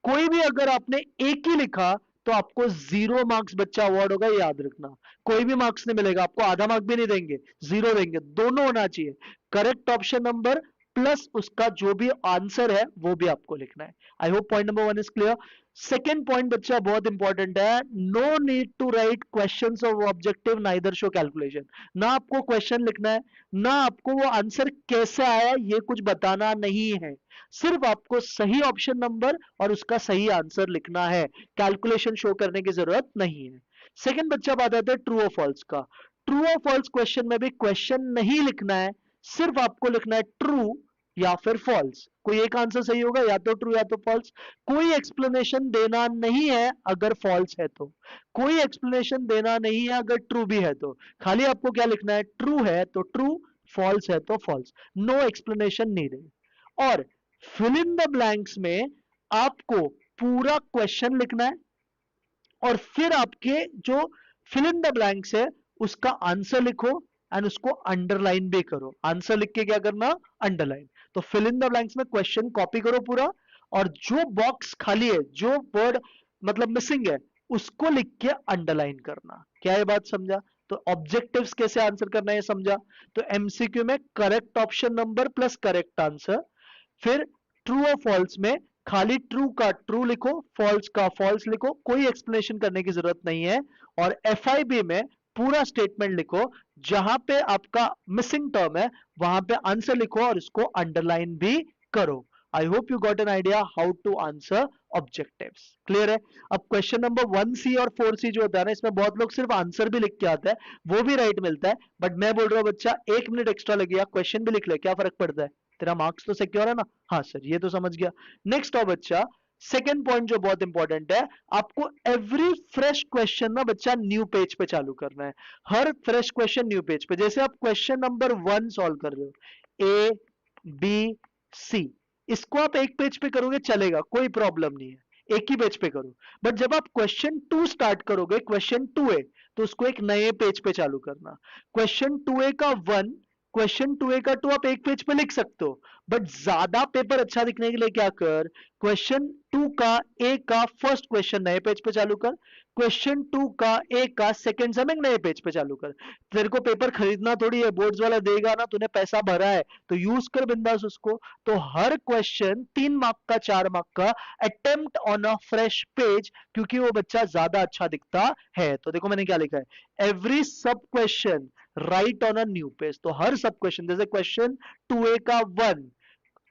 कोई भी अगर आपने एक ही लिखा तो आपको 0 मार्क्स बच्चा अवार्ड होगा, याद रखना। कोई भी मार्क्स नहीं मिलेगा आपको, आधा मार्क भी नहीं देंगे, 0 देंगे। दोनों होना चाहिए, करेक्ट ऑप्शन नंबर प्लस उसका जो भी आंसर है वो भी आपको लिखना है। I hope point number 1 is clear. Second point बच्चा बहुत इंपॉर्टेंट है, no need to write questions of objective neither show calculation. ना आपको क्वेश्चन लिखना है, ना आपको वो आंसर कैसे आया ये कुछ बताना नहीं है, सिर्फ आपको सही ऑप्शन नंबर और उसका सही आंसर लिखना है, कैलकुलेशन शो करने की जरूरत नहीं है। सेकंड बच्चा बात आता है ट्रू और फॉल्स का। ट्रू और फॉल्स क्वेश्चन में भी क्वेश्चन नहीं लिखना है, सिर्फ आपको लिखना है ट्रू या फिर फॉल्स। कोई एक आंसर सही होगा, या तो ट्रू या तो फॉल्स। कोई एक्सप्लेनेशन देना नहीं है अगर फॉल्स है तो, कोई एक्सप्लेनेशन देना नहीं है अगर ट्रू भी है तो। खाली आपको क्या लिखना है? ट्रू है तो ट्रू, फॉल्स है तो फॉल्स, नो एक्सप्लेनेशन नीडेड। और फिल इन द ब्लैंक्स में आपको पूरा क्वेश्चन लिखना है और फिर आपके जो फिल इन द ब्लैंक्स है उसका आंसर लिखो एंड उसको अंडरलाइन भी करो। आंसर लिख के क्या करना? अंडरलाइन। तो फिल इन द ब्लैंक्स में क्वेश्चन कॉपी करो पूरा, और जो बॉक्स खाली है, जो वर्ड मतलब मिसिंग है, उसको लिख के अंडरलाइन करना। क्या ये बात समझा? तो ऑब्जेक्टिव्स कैसे आंसर करना है समझा। तो एमसीक्यू में correct option number plus correct answer, फिर ट्रू और फॉल्स में खाली ट्रू का ट्रू लिखो, फॉल्स का फॉल्स लिखो, कोई एक्सप्लेनेशन करने की जरूरत नहीं है। और एफआईबी में पूरा स्टेटमेंट लिखो, जहां पे आपका मिसिंग टर्म है वहां पे आंसर लिखो और इसको अंडरलाइन भी करो। I hope you got an idea how to answer objectives. Clear है? अब क्वेश्चन नंबर 1C और 4C जो होता है ना, इसमें बहुत लोग सिर्फ आंसर भी लिख के आता है, वो भी राइट मिलता है, बट मैं बोल रहा हूँ बच्चा 1 मिनट एक्स्ट्रा लगेगा, क्वेश्चन भी लिख ले, क्या फर्क पड़ता है, तेरा मार्क्स तो सिक्योर है ना। हाँ सर ये तो समझ गया। नेक्स्ट आओ बच्चा, सेकेंड पॉइंट जो बहुत इंपॉर्टेंट है, आपको एवरी फ्रेश क्वेश्चन ना बच्चा न्यू पेज पे चालू करना है। हर फ्रेश क्वेश्चन न्यू पेज पे। जैसे आप क्वेश्चन नंबर 1 सॉल्व कर रहे हो, ए बी सी, इसको आप एक पेज पे करोगे चलेगा, कोई प्रॉब्लम नहीं है, एक ही पेज पे करो। बट जब आप क्वेश्चन 2 स्टार्ट करोगे, क्वेश्चन 2A, तो उसको एक नए पेज पे चालू करना। क्वेश्चन 2A का 1, क्वेश्चन 2A का 2 आप एक पेज पे लिख सकते हो, बट ज्यादा पेपर अच्छा दिखने के लिए क्या कर, क्वेश्चन 2 का ए का फर्स्ट क्वेश्चन नए पेज पे चालू कर, क्वेश्चन 2 का ए का सेकंड समिंग नए पेज पे चालू कर। तेरे को पेपर खरीदना थोड़ी है, बोर्ड्स वाला देगा ना, तूने पैसा भरा है तो यूज कर बिंदास उसको। तो हर क्वेश्चन 3 मार्क का 4 मार्क का attempt on a fresh page, क्योंकि वो बच्चा ज्यादा अच्छा दिखता है। तो देखो मैंने क्या लिखा है, एवरी सब question right on a new page. तो हर सब क्वेश्चन, जैसे क्वेश्चन 2A का 1,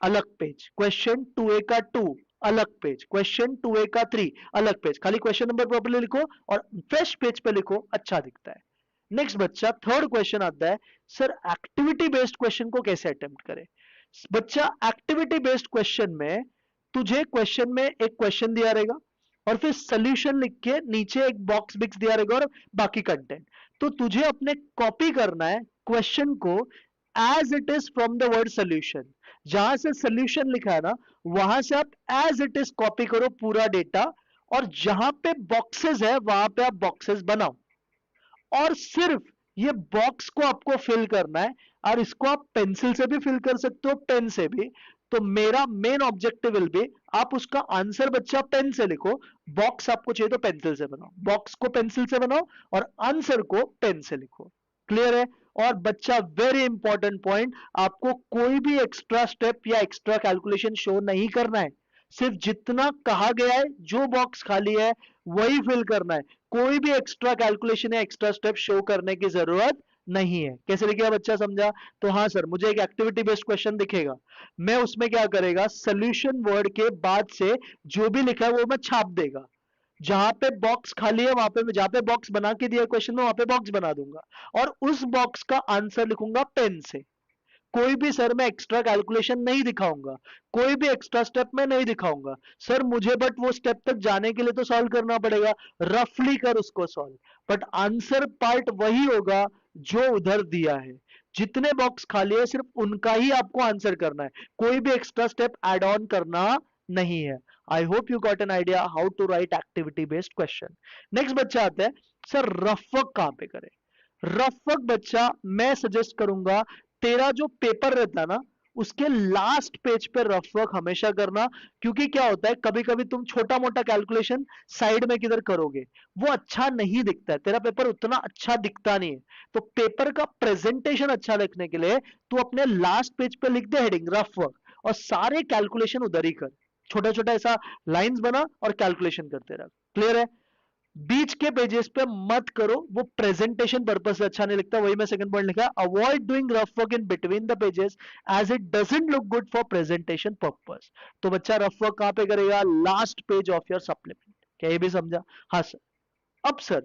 अलग पेज, क्वेश्चन 2A का 2 अलग पेज, क्वेश्चन 2A का 3 अलग पेज, खाली क्वेश्चन नंबर प्रॉपर्ली लिखो और फ्रेश पेज पे लिखो, अच्छा दिखता है। नेक्स्ट बच्चा थर्ड क्वेश्चन आता है, सर एक्टिविटी बेस्ड क्वेश्चन को कैसे अटेम्प्ट करें। बच्चा एक्टिविटी बेस्ड क्वेश्चन में तुझे क्वेश्चन में एक क्वेश्चन दिया रहेगा और फिर सोल्यूशन लिख के नीचे एक बॉक्स बिक्स दिया रहेगा और बाकी कंटेंट। तो तुझे अपने कॉपी करना है क्वेश्चन को as it is from the word solution. जहां से सोल्यूशन लिखा है ना वहां से आप एज इट इज कॉपी करो पूरा डेटा, और जहां पे बॉक्सेस है वहां पे आप बॉक्सेस बनाओ, और सिर्फ ये बॉक्स को आपको फिल करना है। और इसको आप पेंसिल से भी फिल कर सकते हो, पेन से भी। तो मेरा मेन ऑब्जेक्टिव विल बी, आप उसका आंसर बच्चा पेन से लिखो, बॉक्स आपको चाहिए तो पेंसिल से बनाओ, बॉक्स को पेंसिल से बनाओ और आंसर को पेन से लिखो। क्लियर है। और बच्चा वेरी इंपॉर्टेंट पॉइंट, आपको कोई भी एक्स्ट्रा स्टेप या एक्स्ट्रा कैलकुलेशन शो नहीं करना है। सिर्फ जितना कहा गया है, जो बॉक्स खाली है वही फिल करना है। कोई भी एक्स्ट्रा कैलकुलेशन या एक्स्ट्रा स्टेप शो करने की जरूरत नहीं है। कैसे लिखेगा बच्चा, समझा। तो हाँ सर, मुझे एक एक्टिविटी बेस्ड क्वेश्चन दिखेगा, मैं उसमें क्या करेगा, सोल्यूशन वर्ड के बाद से जो भी लिखा है वो मैं छाप देगा। जहां पे बॉक्स खाली है वहां पे, जहां पे बॉक्स बना के दिया क्वेश्चन में वहां पे बॉक्स बना दूंगा, और उस बॉक्स का आंसर लिखूंगा पेन से। कोई भी सर मैं एक्स्ट्रा कैलकुलेशन नहीं दिखाऊंगा, कोई भी एक्स्ट्रा स्टेप मैं नहीं दिखाऊंगा सर। मुझे बट वो स्टेप तक जाने के लिए तो सॉल्व करना पड़ेगा, रफली कर उसको सॉल्व, बट आंसर पार्ट वही होगा जो उधर दिया है। जितने बॉक्स खाली है सिर्फ उनका ही आपको आंसर करना है, कोई भी एक्स्ट्रा स्टेप एड ऑन करना नहीं है। I hope you got an idea how to write activity based question. Next बच्चा आता है, सर रफ वर्क कहां पे करें। रफ वर्क बच्चा मैं सजेस्ट करूंगा, तेरा जो पेपर रहता है ना उसके लास्ट पेज पे रफ वर्क हमेशा करना। क्योंकि क्या होता है, कभी कभी तुम छोटा मोटा कैलकुलेशन साइड में किधर करोगे, वो अच्छा नहीं दिखता है, तेरा पेपर उतना अच्छा दिखता नहीं है। तो पेपर का प्रेजेंटेशन अच्छा लिखने के लिए तू अपने लास्ट पेज पे लिख दे हेडिंग रफ वर्क, और सारे कैलकुलेशन उधर ही कर, छोटा छोटा ऐसा लाइंस बना और कैलकुलेशन करते रह। क्लियर है। बीच के पेजेस पे मत करो, वो प्रेजेंटेशन पर्पज से अच्छा नहीं लगता। वही मैं सेकंड पॉइंट लिखा, avoid doing rough work in between the pages as it doesn't look good for presentation purpose. तो बच्चा रफ वर्क कहां पे करेगा, last page of your supplement. क्या ये भी समझा। हाँ सर। अब सर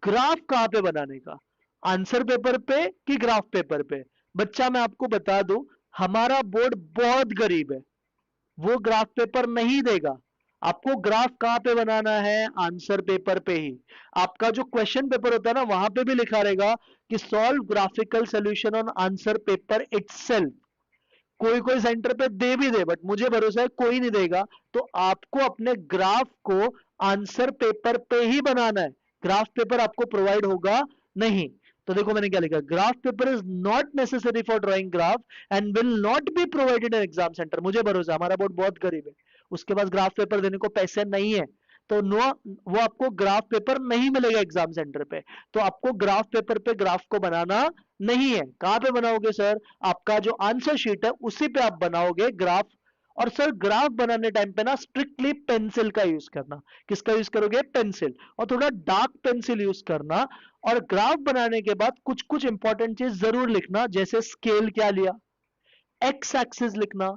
ग्राफ कहां पे बनाने का, आंसर पेपर पे कि ग्राफ पेपर पे। बच्चा मैं आपको बता दूं, हमारा बोर्ड बहुत गरीब है, वो ग्राफ पेपर नहीं देगा। आपको ग्राफ कहां पे बनाना है, आंसर पेपर पे ही। आपका जो क्वेश्चन पेपर होता है ना वहां पे भी लिखा रहेगा कि solve graphical solution on answer paper itself. कोई कोई सेंटर पे दे भी दे, बट मुझे भरोसा है कोई नहीं देगा। तो आपको अपने ग्राफ को आंसर पेपर पे ही बनाना है, ग्राफ पेपर आपको प्रोवाइड होगा नहीं। तो देखो मैंने क्या लिखा, graph paper is not necessary for drawing graph and will not be provided in exam centre. मुझे भरोसा, हमारा बोर्ड बहुत गरीब है, उसके पास ग्राफ पेपर देने को पैसे नहीं है, तो नो, वो आपको ग्राफ पेपर नहीं मिलेगा एग्जाम सेंटर पे। तो आपको ग्राफ पेपर पे ग्राफ को बनाना नहीं है। कहां पे बनाओगे सर, आपका जो आंसर शीट है उसी पे आप बनाओगे ग्राफ। और सर ग्राफ बनाने टाइम पे ना स्ट्रिक्टली पेंसिल का यूज करना। किसका यूज करोगे, पेंसिल, और थोड़ा डार्क पेंसिल यूज करना। और ग्राफ बनाने के बाद कुछ कुछ इंपॉर्टेंट चीज जरूर लिखना, जैसे स्केल क्या लिया, एक्स एक्सिस लिखना,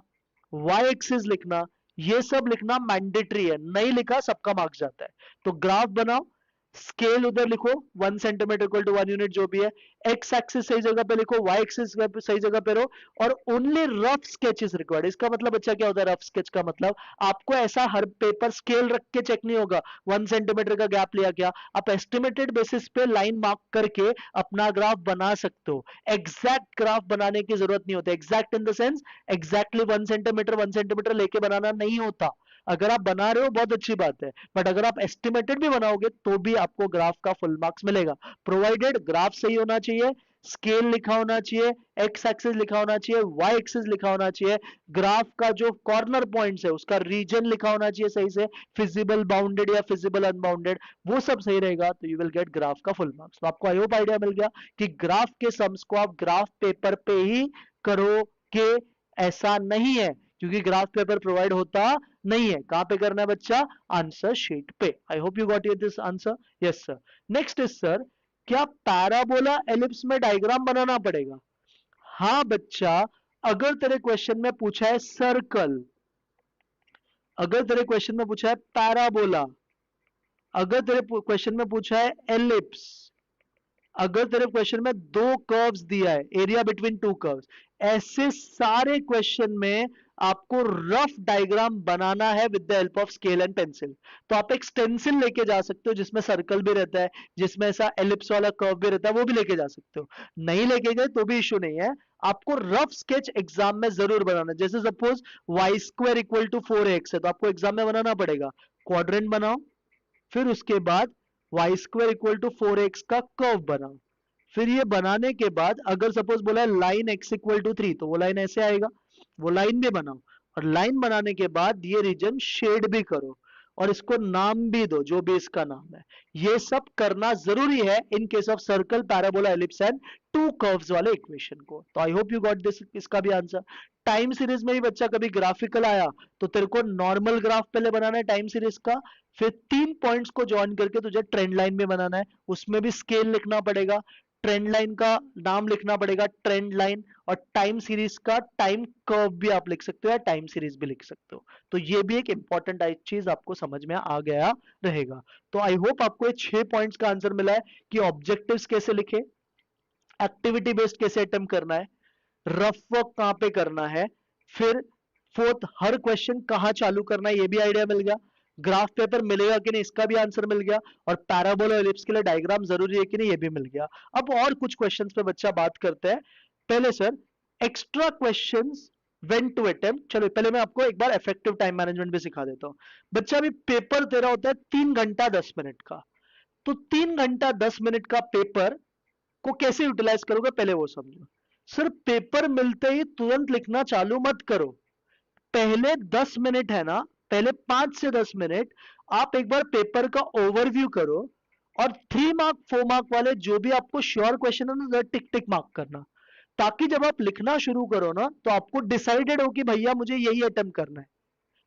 वाई एक्सिस लिखना, ये सब लिखना मैंडेटरी है, नहीं लिखा सबका मार्क्स जाता है। तो ग्राफ बनाओ, स्केल उधर लिखो 1 सेंटीमीटर इक्वल टू 1 यूनिट जो भी है, एक्स एक्सिस सही जगह पे लिखो, वाई एक्सिस सही जगह पे रहो, और only rough sketch is required. इसका मतलब बच्चा क्या होता है रफ स्केच का मतलब, आपको ऐसा हर पेपर स्केल रख के चेक नहीं होगा 1 सेंटीमीटर का गैप लिया क्या, आप एस्टिमेटेड बेसिस पे लाइन मार्क करके अपना ग्राफ बना सकते हो। एग्जैक्ट ग्राफ बनाने की जरूरत नहीं होती, exact in the sense exactly 1 centimetre लेके बनाना नहीं होता। अगर आप बना रहे हो बहुत अच्छी बात है, बट अगर आप एस्टिमेटेड भी बनाओगे तो भी आपको ग्राफ का फुल मार्क्स मिलेगा, प्रोवाइडेड ग्राफ सही होना चाहिए, स्केल लिखा होना चाहिए, एक्स एक्सिस लिखा होना चाहिए, वाई एक्सिस लिखा होना चाहिए, ग्राफ का जो कॉर्नर पॉइंट्स है उसका रीजन लिखा होना चाहिए सही से, फिजिबल बाउंडेड या फिजिबल अनबाउंडेड, वो सब सही रहेगा तो यू विल गेट ग्राफ का फुल मार्क्स। तो आपको आई होप आइडिया मिल गया कि ग्राफ के सम्स को आप ग्राफ पेपर पे ही करोगे, ऐसा नहीं है, क्योंकि ग्राफ पेपर प्रोवाइड होता नहीं है। कहां पे करना है बच्चा, आंसर शीट पे। आई hope you got this answer. Yes sir. Next is sir, क्या पैराबोला एलिप्स में डायग्राम बनाना पड़ेगा। हाँ बच्चा, अगर तेरे क्वेश्चन में पूछा है सर्कल, अगर तेरे क्वेश्चन में पूछा है पैराबोला, अगर तेरे क्वेश्चन में पूछा है एलिप्स, अगर तेरे क्वेश्चन में दो कर्व्स दिया है, एरिया बिटवीन टू कर्व्स, ऐसे सारे क्वेश्चन में आपको रफ डायग्राम बनाना है with the help of scale and pencil. तो आप एक स्टेंसिल लेके जा सकते हो जिसमें सर्कल भी रहता है, जिसमें ऐसा एलिप्स वाला कर्व भी रहता है, वो भी लेके जा सकते हो। नहीं लेके गए तो भी इश्यू नहीं है, आपको रफ स्केच एग्जाम में जरूर बनाना है। जैसे suppose Y square equal to 4x है, तो आपको एग्जाम में बनाना पड़ेगा, क्वाड्रेंट बनाओ, फिर उसके बाद Y square equal to 4x का कर्व बनाओ, फिर ये बनाने के बाद अगर सपोज बोला है लाइन x इक्वल टू 3, तो वो लाइन ऐसे आएगा, वो लाइन भी बनाओ, और लाइन बनाने के बाद ये रीजन शेड भी करो और इसको नाम भी दो जो भी इसका नाम है। ये सब करना जरूरी है in case of circle, parabola, ellipse and to curves वाले इक्वेशन को। तो आई होप यू गॉट दिस, इसका भी आंसर। टाइम सीरीज में भी बच्चा कभी ग्राफिकल आया तो तेरे को नॉर्मल ग्राफ पहले बनाना है टाइम सीरीज का, फिर 3 पॉइंट्स को ज्वाइन करके तुझे ट्रेंड लाइन भी बनाना है, उसमें भी स्केल लिखना पड़ेगा, ट्रेंड लाइन का नाम लिखना पड़ेगा ट्रेंड लाइन, और टाइम सीरीज का टाइम कर्व भी आप लिख सकते हो या टाइम सीरीज भी लिख सकते हो। तो ये भी एक इंपॉर्टेंट चीज आपको समझ में आ गया रहेगा। तो आई होप आपको ये 6 पॉइंट्स का आंसर मिला है कि ऑब्जेक्टिव्स कैसे लिखे, एक्टिविटी बेस्ड कैसे अटेम्प्ट करना है, रफ वर्क कहां पे करना है, फिर फोर्थ हर क्वेश्चन कहां चालू करना है, ये भी आइडिया मिल गया, ग्राफ पेपर मिलेगा कि नहीं इसका भी आंसर मिल गया, और पैराबोला एलिप्स के लिए डायग्राम जरूरी है कि नहीं ये भी मिल गया। अब और कुछ क्वेश्चंस पे बच्चा बात करते हैं। पहले sir extra questions when to attempt, चलो पहले मैं आपको एक बार इफेक्टिव टाइम मैनेजमेंट भी सिखा देता हूं। बच्चा अभी पेपर तेरा होता है 3 घंटा 10 मिनट का, तो 3 घंटा 10 मिनट का पेपर को कैसे यूटिलाइज करोगे पहले वो समझो। सर पेपर मिलते ही तुरंत लिखना चालू मत करो, पहले 10 मिनट है ना, पहले 5 से 10 मिनट आप एक बार पेपर का ओवरव्यू करो, और 3 मार्क 4 मार्क वाले जो भी आपको श्योर क्वेश्चन है ना टिक टिक मार्क करना, ताकि जब आप लिखना शुरू करो ना तो आपको डिसाइडेड हो कि भैया मुझे यही अटेम्प्ट करना है।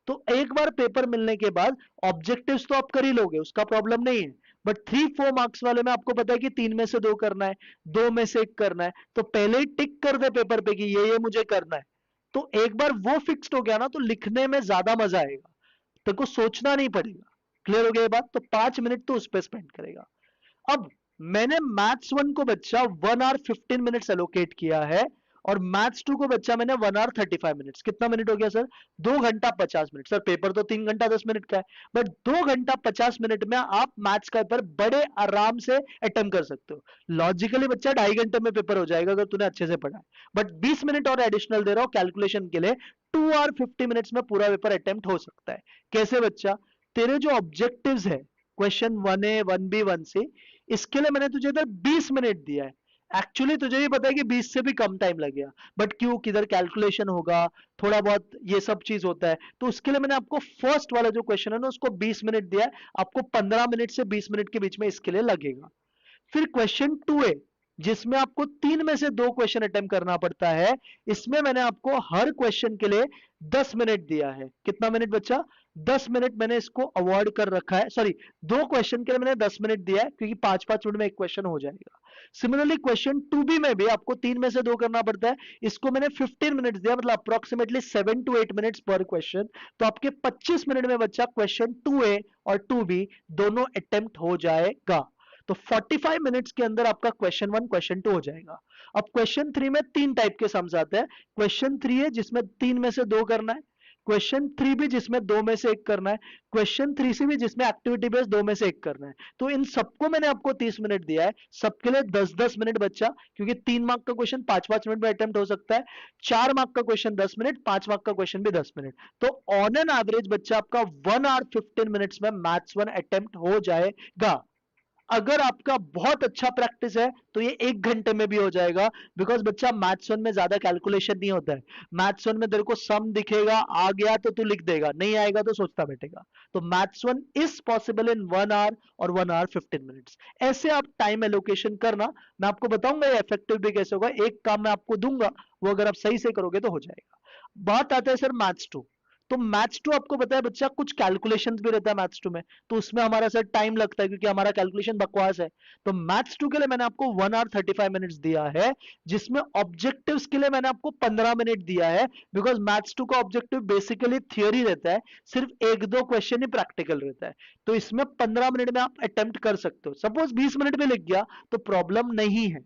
तो एक बार पेपर मिलने के बाद ऑब्जेक्टिव्स तो आप कर ही लोगे, उसका प्रॉब्लम नहीं है, बट 3-4 मार्क्स वाले में आपको पता है कि 3 में से 2 करना है, 2 में से 1 करना है, तो पहले ही टिक कर दे पेपर पे कि ये मुझे करना है। तो एक बार वो फिक्स्ड हो गया ना तो लिखने में ज्यादा मजा आएगा, तेरे को सोचना नहीं पड़ेगा। क्लियर हो गया ये बात? तो 5 मिनट तो उस पर स्पेंड करेगा। अब मैंने मैथ्स 1 को बच्चा 1 आवर 15 मिनट्स एलोकेट किया है, और मैथ्स 2 को बच्चा मैंने 1 आवर 35 मिनट्स। कितना मिनट हो गया सर? 2 घंटा 50 मिनट। सर पेपर तो 3 घंटा 10 मिनट का है, बट 2 घंटा 50 मिनट में आप मैथ्स का पेपर बड़े आराम से अटेम्प्ट कर सकते हो। लॉजिकली बच्चा 2.5 घंटे में पेपर हो जाएगा अगर तूने अच्छे से पढ़ा है, बट 20 मिनट और एडिशनल दे रहा हूं कैलकुलेशन के लिए, 2 आवर 50 मिनट्स में पूरा पेपर अटेम्प्ट हो सकता है। कैसे बच्चा? तेरे जो ऑब्जेक्टिव्स है क्वेश्चन 1A 1B 1C, इसके लिए मैंने तुझे इधर 20 मिनट दिया है। एक्चुअली तुझे भी पता है कि 20 से भी कम टाइम लगेगा, बट क्यों, किधर कैलकुलेशन होगा, थोड़ा बहुत ये सब चीज होता है, तो उसके लिए मैंने आपको फर्स्ट वाला जो क्वेश्चन है ना उसको 20 मिनट दिया है, आपको 15 मिनट से 20 मिनट के बीच में इसके लिए लगेगा। फिर क्वेश्चन 2A जिसमें आपको 3 में से 2 क्वेश्चन अटेम्प्ट करना पड़ता है, इसमें मैंने आपको हर क्वेश्चन के लिए 10 मिनट दिया है। कितना मिनट बच्चा? 10 मिनट मैंने इसको अवॉइड कर रखा है, सॉरी 2 क्वेश्चन के लिए मैंने 10 मिनट दिया है क्योंकि 5-5 मिनट में एक क्वेश्चन हो जाएगा। सिमिलरली क्वेश्चन 2B में भी आपको 3 में से 2 करना पड़ता है, इसको मैंने 15 मिनट दिया, मतलब अप्रोक्सीमेटली 7 to 8 मिनट्स पर क्वेश्चन। तो आपके 25 मिनट में बच्चा क्वेश्चन 2A और 2B दोनों अटेम्प्ट हो जाएगा। तो 45 मिनट्स के अंदर आपका क्वेश्चन 1 क्वेश्चन 2 हो जाएगा। अब क्वेश्चन 3 में 3 टाइप के सम्स आते हैं। क्वेश्चन 3 है जिसमें 3 में से 2 करना है, क्वेश्चन 3 भी जिसमें 2 में से 1 करना है, क्वेश्चन 3C भी जिसमें एक्टिविटी बेस्ड 2 में से 1 करना है। तो इन सबको मैंने आपको 30 मिनट दिया है, सबके लिए 10-10 मिनट बच्चा, क्योंकि 3 मार्क का क्वेश्चन 5-5 मिनट में अटेम्प्ट हो सकता है, 4 मार्क का क्वेश्चन 10 मिनट, 5 मार्क का क्वेश्चन भी 10 मिनट। तो ऑन एन एवरेज बच्चा आपका 1 आवर 15 मिनट्स में मैथ्स 1 अटेम्प्ट हो जाएगा। अगर आपका बहुत अच्छा प्रैक्टिस है तो ये 1 घंटे में भी हो जाएगा, बिकॉज बच्चा मैथ्स 1 में ज्यादा कैलकुलेशन नहीं होता है। मैथ्स 1 में तेरे को सम दिखेगा, आ गया तो तू लिख देगा, नहीं आएगा तो सोचता बैठेगा। तो maths 1 is possible in 1 hour और 1 आवर 15 मिनट्स। ऐसे आप टाइम एलोकेशन करना, मैं आपको बताऊंगा ये इफेक्टिव भी कैसे होगा। एक काम मैं आपको दूंगा, वो अगर आप सही से करोगे तो हो जाएगा। बात आता है सर मैथ्स 2। तो मैथ्स टू आपको पता है बच्चा कुछ कैलकुलेशन भी रहता है मैथ्स टू में, तो उसमें हमारा सर टाइम लगता है क्योंकि हमारा कैलकुलेशन बकवास है। तो मैथ्स टू के लिए मैंने आपको 1 hour 35 minutes दिया है, जिसमें ऑब्जेक्टिव्स के लिए मैंने आपको 15 मिनट दिया है, बिकॉज मैथ्स टू का ऑब्जेक्टिव बेसिकली थियोरी रहता है, सिर्फ एक दो क्वेश्चन ही प्रैक्टिकल रहता है। तो इसमें 15 मिनट में आप अटेम्प्ट कर सकते हो। सपोज 20 मिनट में लिख गया तो प्रॉब्लम नहीं है।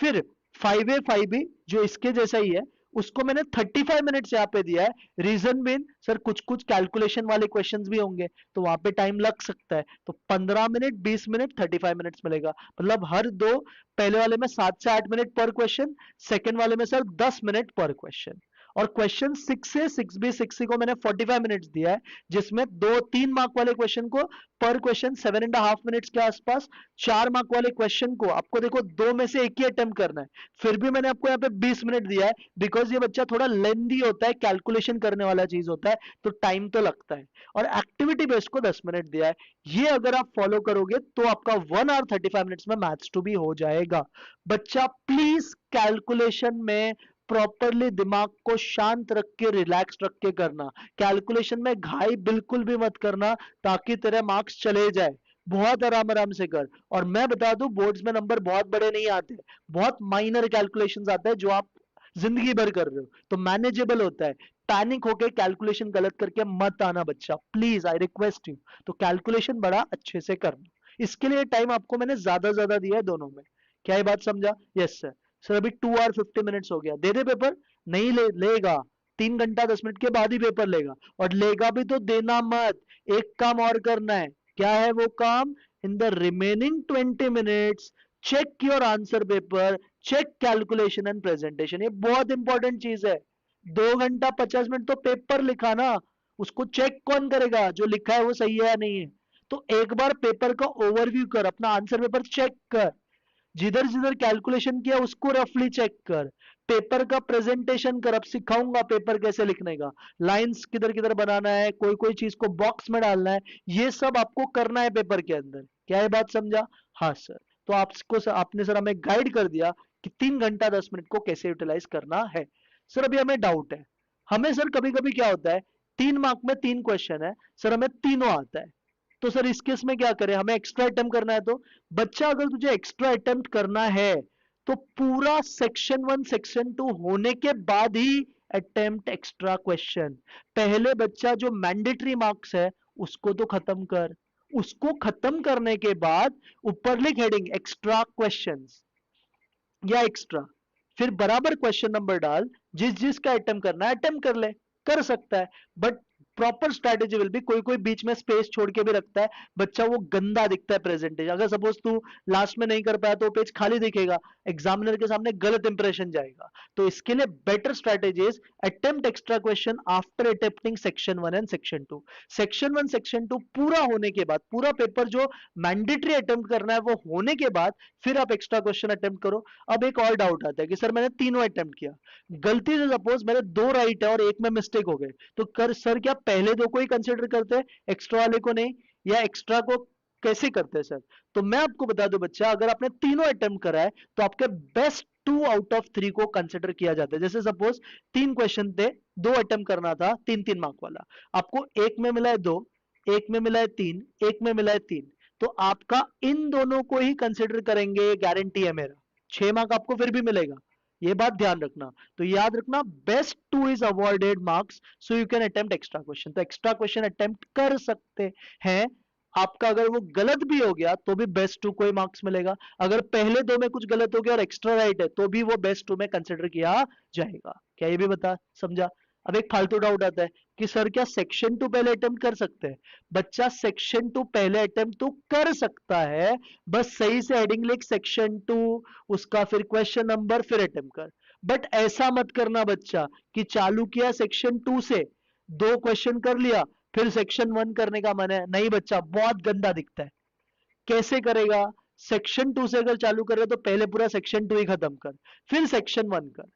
फिर 5A 5B जो इसके जैसा ही है, उसको मैंने 35 मिनट्स यहाँ पे दिया है। रीजन बीन सर कुछ कुछ कैलकुलेशन वाले क्वेश्चंस भी होंगे, तो वहां पे टाइम लग सकता है, तो 15 मिनट 20 मिनट 35 मिनट्स मिलेगा। मतलब हर दो, पहले वाले में 7 से 8 मिनट पर क्वेश्चन, सेकेंड वाले में सर 10 मिनट पर क्वेश्चन। और क्वेश्चन 6A 6B 6C को मैंने 45 मिनट्स दिया है, जिसमें 2-3 मार्क वाले क्वेश्चन को पर क्वेश्चन 7.5 मिनट्स के आसपास, 4 मार्क वाले क्वेश्चन को आपको देखो दो में से एक ही अटेम्प्ट करना है, फिर भी मैंने आपको यहाँ पे 20 मिनट दिया है, बिकॉज ये बच्चा थोड़ा लेंदी होता है, कैलकुलेशन करने वाला चीज होता है, तो टाइम तो लगता है। और एक्टिविटी बेस्ड को 10 मिनट दिया है। ये अगर आप फॉलो करोगे तो आपका 1 hour 35 minutes में मैथ्स टू भी हो जाएगा। बच्चा प्लीज कैलकुलेशन में प्रॉपरली दिमाग को शांत रख के, रिलैक्स रख के करना। कैलकुलेशन में घाई बिल्कुल भी मत करना, ताकि तेरे मार्क्स चले जाए। बहुत आराम आराम से कर। और मैं बता दूं, बोर्ड्स में नंबर बहुत बड़े नहीं आते, बहुत माइनर कैलकुलेशंस आते हैं जो आप जिंदगी भर कर रहे हो, तो मैनेजेबल होता है। पैनिक होके कैलकुलेशन गलत करके मत आना बच्चा, प्लीज आई रिक्वेस्ट यू। तो कैलकुलेशन बड़ा अच्छे से करना। इसके लिए टाइम आपको मैंने ज्यादा दिया है दोनों में। क्या ये बात समझा? Yes sir. सर अभी 2 hour 50 minutes हो गया, दे दे पेपर? नहीं लेगा। 3 घंटा 10 मिनट के बाद ही पेपर लेगा, और लेगा भी तो देना मत। एक काम और करना है। क्या है वो काम? In the remaining 20 minutes check your answer paper, check calculation and presentation. ये बहुत इंपॉर्टेंट चीज है। 2 घंटा 50 मिनट तो पेपर लिखा ना, उसको चेक कौन करेगा? जो लिखा है वो सही है या नहीं है? तो एक बार पेपर का ओवरव्यू कर, अपना आंसर पेपर चेक कर, जिधर जिधर कैलकुलेशन किया उसको रफली चेक कर, पेपर का प्रेजेंटेशन कर। अब सिखाऊंगा पेपर कैसे लिखने का, लाइंस किधर किधर बनाना है, कोई कोई चीज को बॉक्स में डालना है, ये सब आपको करना है पेपर के अंदर। क्या ये बात समझा? हाँ सर। तो आपने सर हमें गाइड कर दिया कि 3 घंटा 10 मिनट को कैसे यूटिलाइज करना है। सर अभी हमें डाउट है, हमें सर कभी कभी क्या होता है, 3 मार्क में 3 क्वेश्चन है सर, हमें तीनों आता है, तो सर इस केस में क्या करें? हमें एक्स्ट्रा अटेम्प्ट करना है। तो बच्चा अगर तुझे एक्स्ट्रा अटेम्प्ट करना है तो पूरा सेक्शन 1 सेक्शन 2 होने के बाद ही अटेम्प्ट एक्स्ट्रा क्वेश्चन। पहले बच्चा जो मैंडेटरी मार्क्स है उसको तो खत्म कर, उसको खत्म करने के बाद ऊपर लिख हेडिंग एक्स्ट्रा क्वेश्चंस या एक्स्ट्रा, फिर बराबर क्वेश्चन नंबर डाल, जिस जिस का अटेम्प्ट करना है अटेम्प्ट कर ले, कर सकता है। बट प्रॉपर स्ट्रैटेजी विल भी, कोई कोई बीच में स्पेस छोड़ के भी रखता है, बच्चा वो गंदा दिखता है प्रेजेंटेशन। अगर सपोज तू लास्ट में नहीं कर पाया तो पेज खाली दिखेगा, एग्जामिनर के सामने गलत इंप्रेशन जाएगा। तो इसके लिए better strategy is attempt extra question after attempting section 1 and section 2। Section 1 section 2 पूरा होने के बाद, पूरा पेपर जो मैंडेटरी अटेम्प्ट करना है वो होने के बाद, फिर आप एक्स्ट्रा क्वेश्चन अटेम्प्ट करो। अब एक और डाउट आता है कि सर मैंने तीनों अटेम्प्ट किया, गलती से सपोज मेरे 2 राइट है और एक में मिस्टेक हो गए, तो कर सर क्या पहले 2 को ही कंसिडर करते हैं, एक्स्ट्रा वाले को नहीं? या एक्स्ट्रा को कैसे करते हैं सर? तो मैं आपको बता दूं बच्चा, अगर आपने तीनों अटेम्प्ट करा है तो आपके बेस्ट 2 out of 3 को कंसिडर किया जाता है। जैसे सपोज 3 क्वेश्चन थे, 2 अटेम्प्ट करना था, 3-3 मार्क वाला, आपको एक में मिला है 2, एक में मिला है 3, एक में मिला है 3, तो आपका इन दोनों को ही कंसिडर करेंगे, गारंटी है मेरा। 6 मार्क आपको फिर भी मिलेगा, ये बात ध्यान रखना। तो याद रखना, best 2 is awarded marks, so you can attempt extra question. तो एक्स्ट्रा क्वेश्चन अटेम्प्ट कर सकते हैं। आपका अगर वो गलत भी हो गया तो भी बेस्ट 2 को ही मार्क्स मिलेगा। अगर पहले 2 में कुछ गलत हो गया और एक्स्ट्रा राइट है तो भी वो बेस्ट 2 में कंसिडर किया जाएगा। क्या ये भी बता समझा? अब एक फालतू डाउट आता है कि सर क्या सेक्शन 2 पहले अटेम्प्ट कर सकते हैं? बच्चा सेक्शन 2 पहले अटेम्प्ट तो कर सकता है, बस सही से हेडिंग लिख सेक्शन 2, उसका फिर क्वेश्चन नंबर, फिर अटेम्प्ट कर। बट ऐसा मत करना बच्चा कि चालू किया सेक्शन 2 से, 2 क्वेश्चन कर लिया, फिर सेक्शन 1 करने का मन है, नहीं बच्चा, बहुत गंदा दिखता है। कैसे करेगा? सेक्शन 2 से अगर चालू कर रहे तो पहले पूरा सेक्शन 2 ही खत्म कर, फिर सेक्शन 1 कर।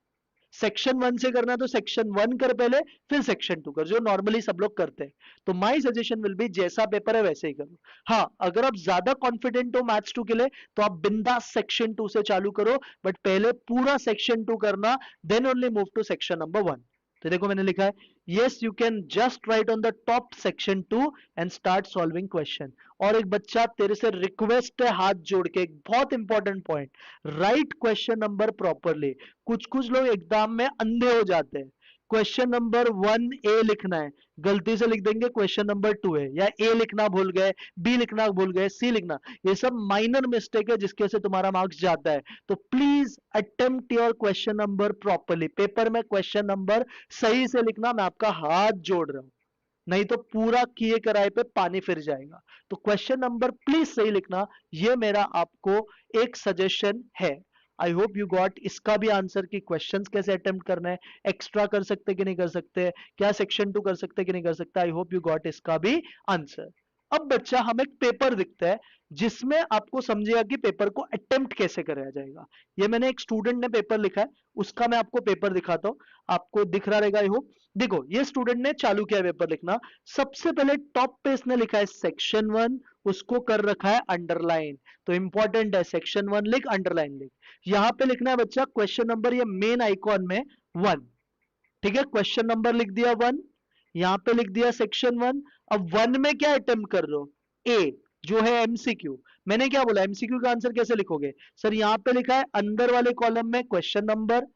सेक्शन 1 से करना तो सेक्शन 1 कर पहले, फिर सेक्शन 2 कर, जो नॉर्मली सब लोग करते हैं। तो माई सजेशन विल बी, जैसा पेपर है वैसे ही करो। हाँ, अगर आप ज्यादा कॉन्फिडेंट हो मैथ्स 2 के लिए तो आप बिंदास सेक्शन 2 से चालू करो, बट पहले पूरा सेक्शन 2 करना, then only move to section number 1। तो देखो मैंने लिखा है yes you can just write on the top section 2 and start solving question. और एक बच्चा तेरे से रिक्वेस्ट है हाथ जोड़ के, एक बहुत important point, right question number properly. कुछ कुछ लोग एग्जाम में अंधे हो जाते हैं, क्वेश्चन नंबर 1A लिखना है, गलती से लिख देंगे क्वेश्चन नंबर 2 है, या ए लिखना भूल गए, बी लिखना भूल गए, सी लिखना, ये सब माइनर मिस्टेक है जिसके से तुम्हारा मार्क्स जाता है। तो please attempt your question number properly, paper में क्वेश्चन नंबर सही से लिखना, मैं आपका हाथ जोड़ रहा हूं, नहीं तो पूरा किए कराए पे पानी फिर जाएगा। तो क्वेश्चन नंबर प्लीज सही लिखना, ये मेरा आपको एक सजेशन है। आई होप यू गॉट इसका भी आंसर कि क्वेश्चंस कैसे अटेम्प्ट करना है, एक्स्ट्रा कर सकते कि नहीं कर सकते, क्या सेक्शन 2 कर सकते कि नहीं कर सकते। आई होप यू गॉट इसका भी आंसर। अब बच्चा हमें एक पेपर दिखता है जिसमें आपको समझेगा कि पेपर को अटेम्प्ट कैसे कराया जाएगा। ये मैंने एक स्टूडेंट ने पेपर लिखा है, उसका मैं आपको पेपर दिखाता हूं, आपको दिख रहा रहेगा आई होप। देखो ये स्टूडेंट ने चालू किया पेपर लिखना, सबसे पहले टॉप पे इसने लिखा है सेक्शन 1, उसको कर रखा है अंडरलाइन। तो इंपॉर्टेंट है, सेक्शन 1 लिख, अंडरलाइन लिख। यहां पे लिखना है बच्चा क्वेश्चन नंबर, ये मेन आइकॉन में 1, ठीक है, क्वेश्चन नंबर लिख दिया 1, यहां पे लिख दिया सेक्शन 1। अब 1 में क्या अटेम्प्ट कर रहे हो, ए जो है एमसीक्यू। मैंने क्या बोला, एमसीक्यू का आंसर कैसे लिखोगे सर, यहां पे लिखा है अंदर वाले कॉलम में क्वेश्चन नंबर,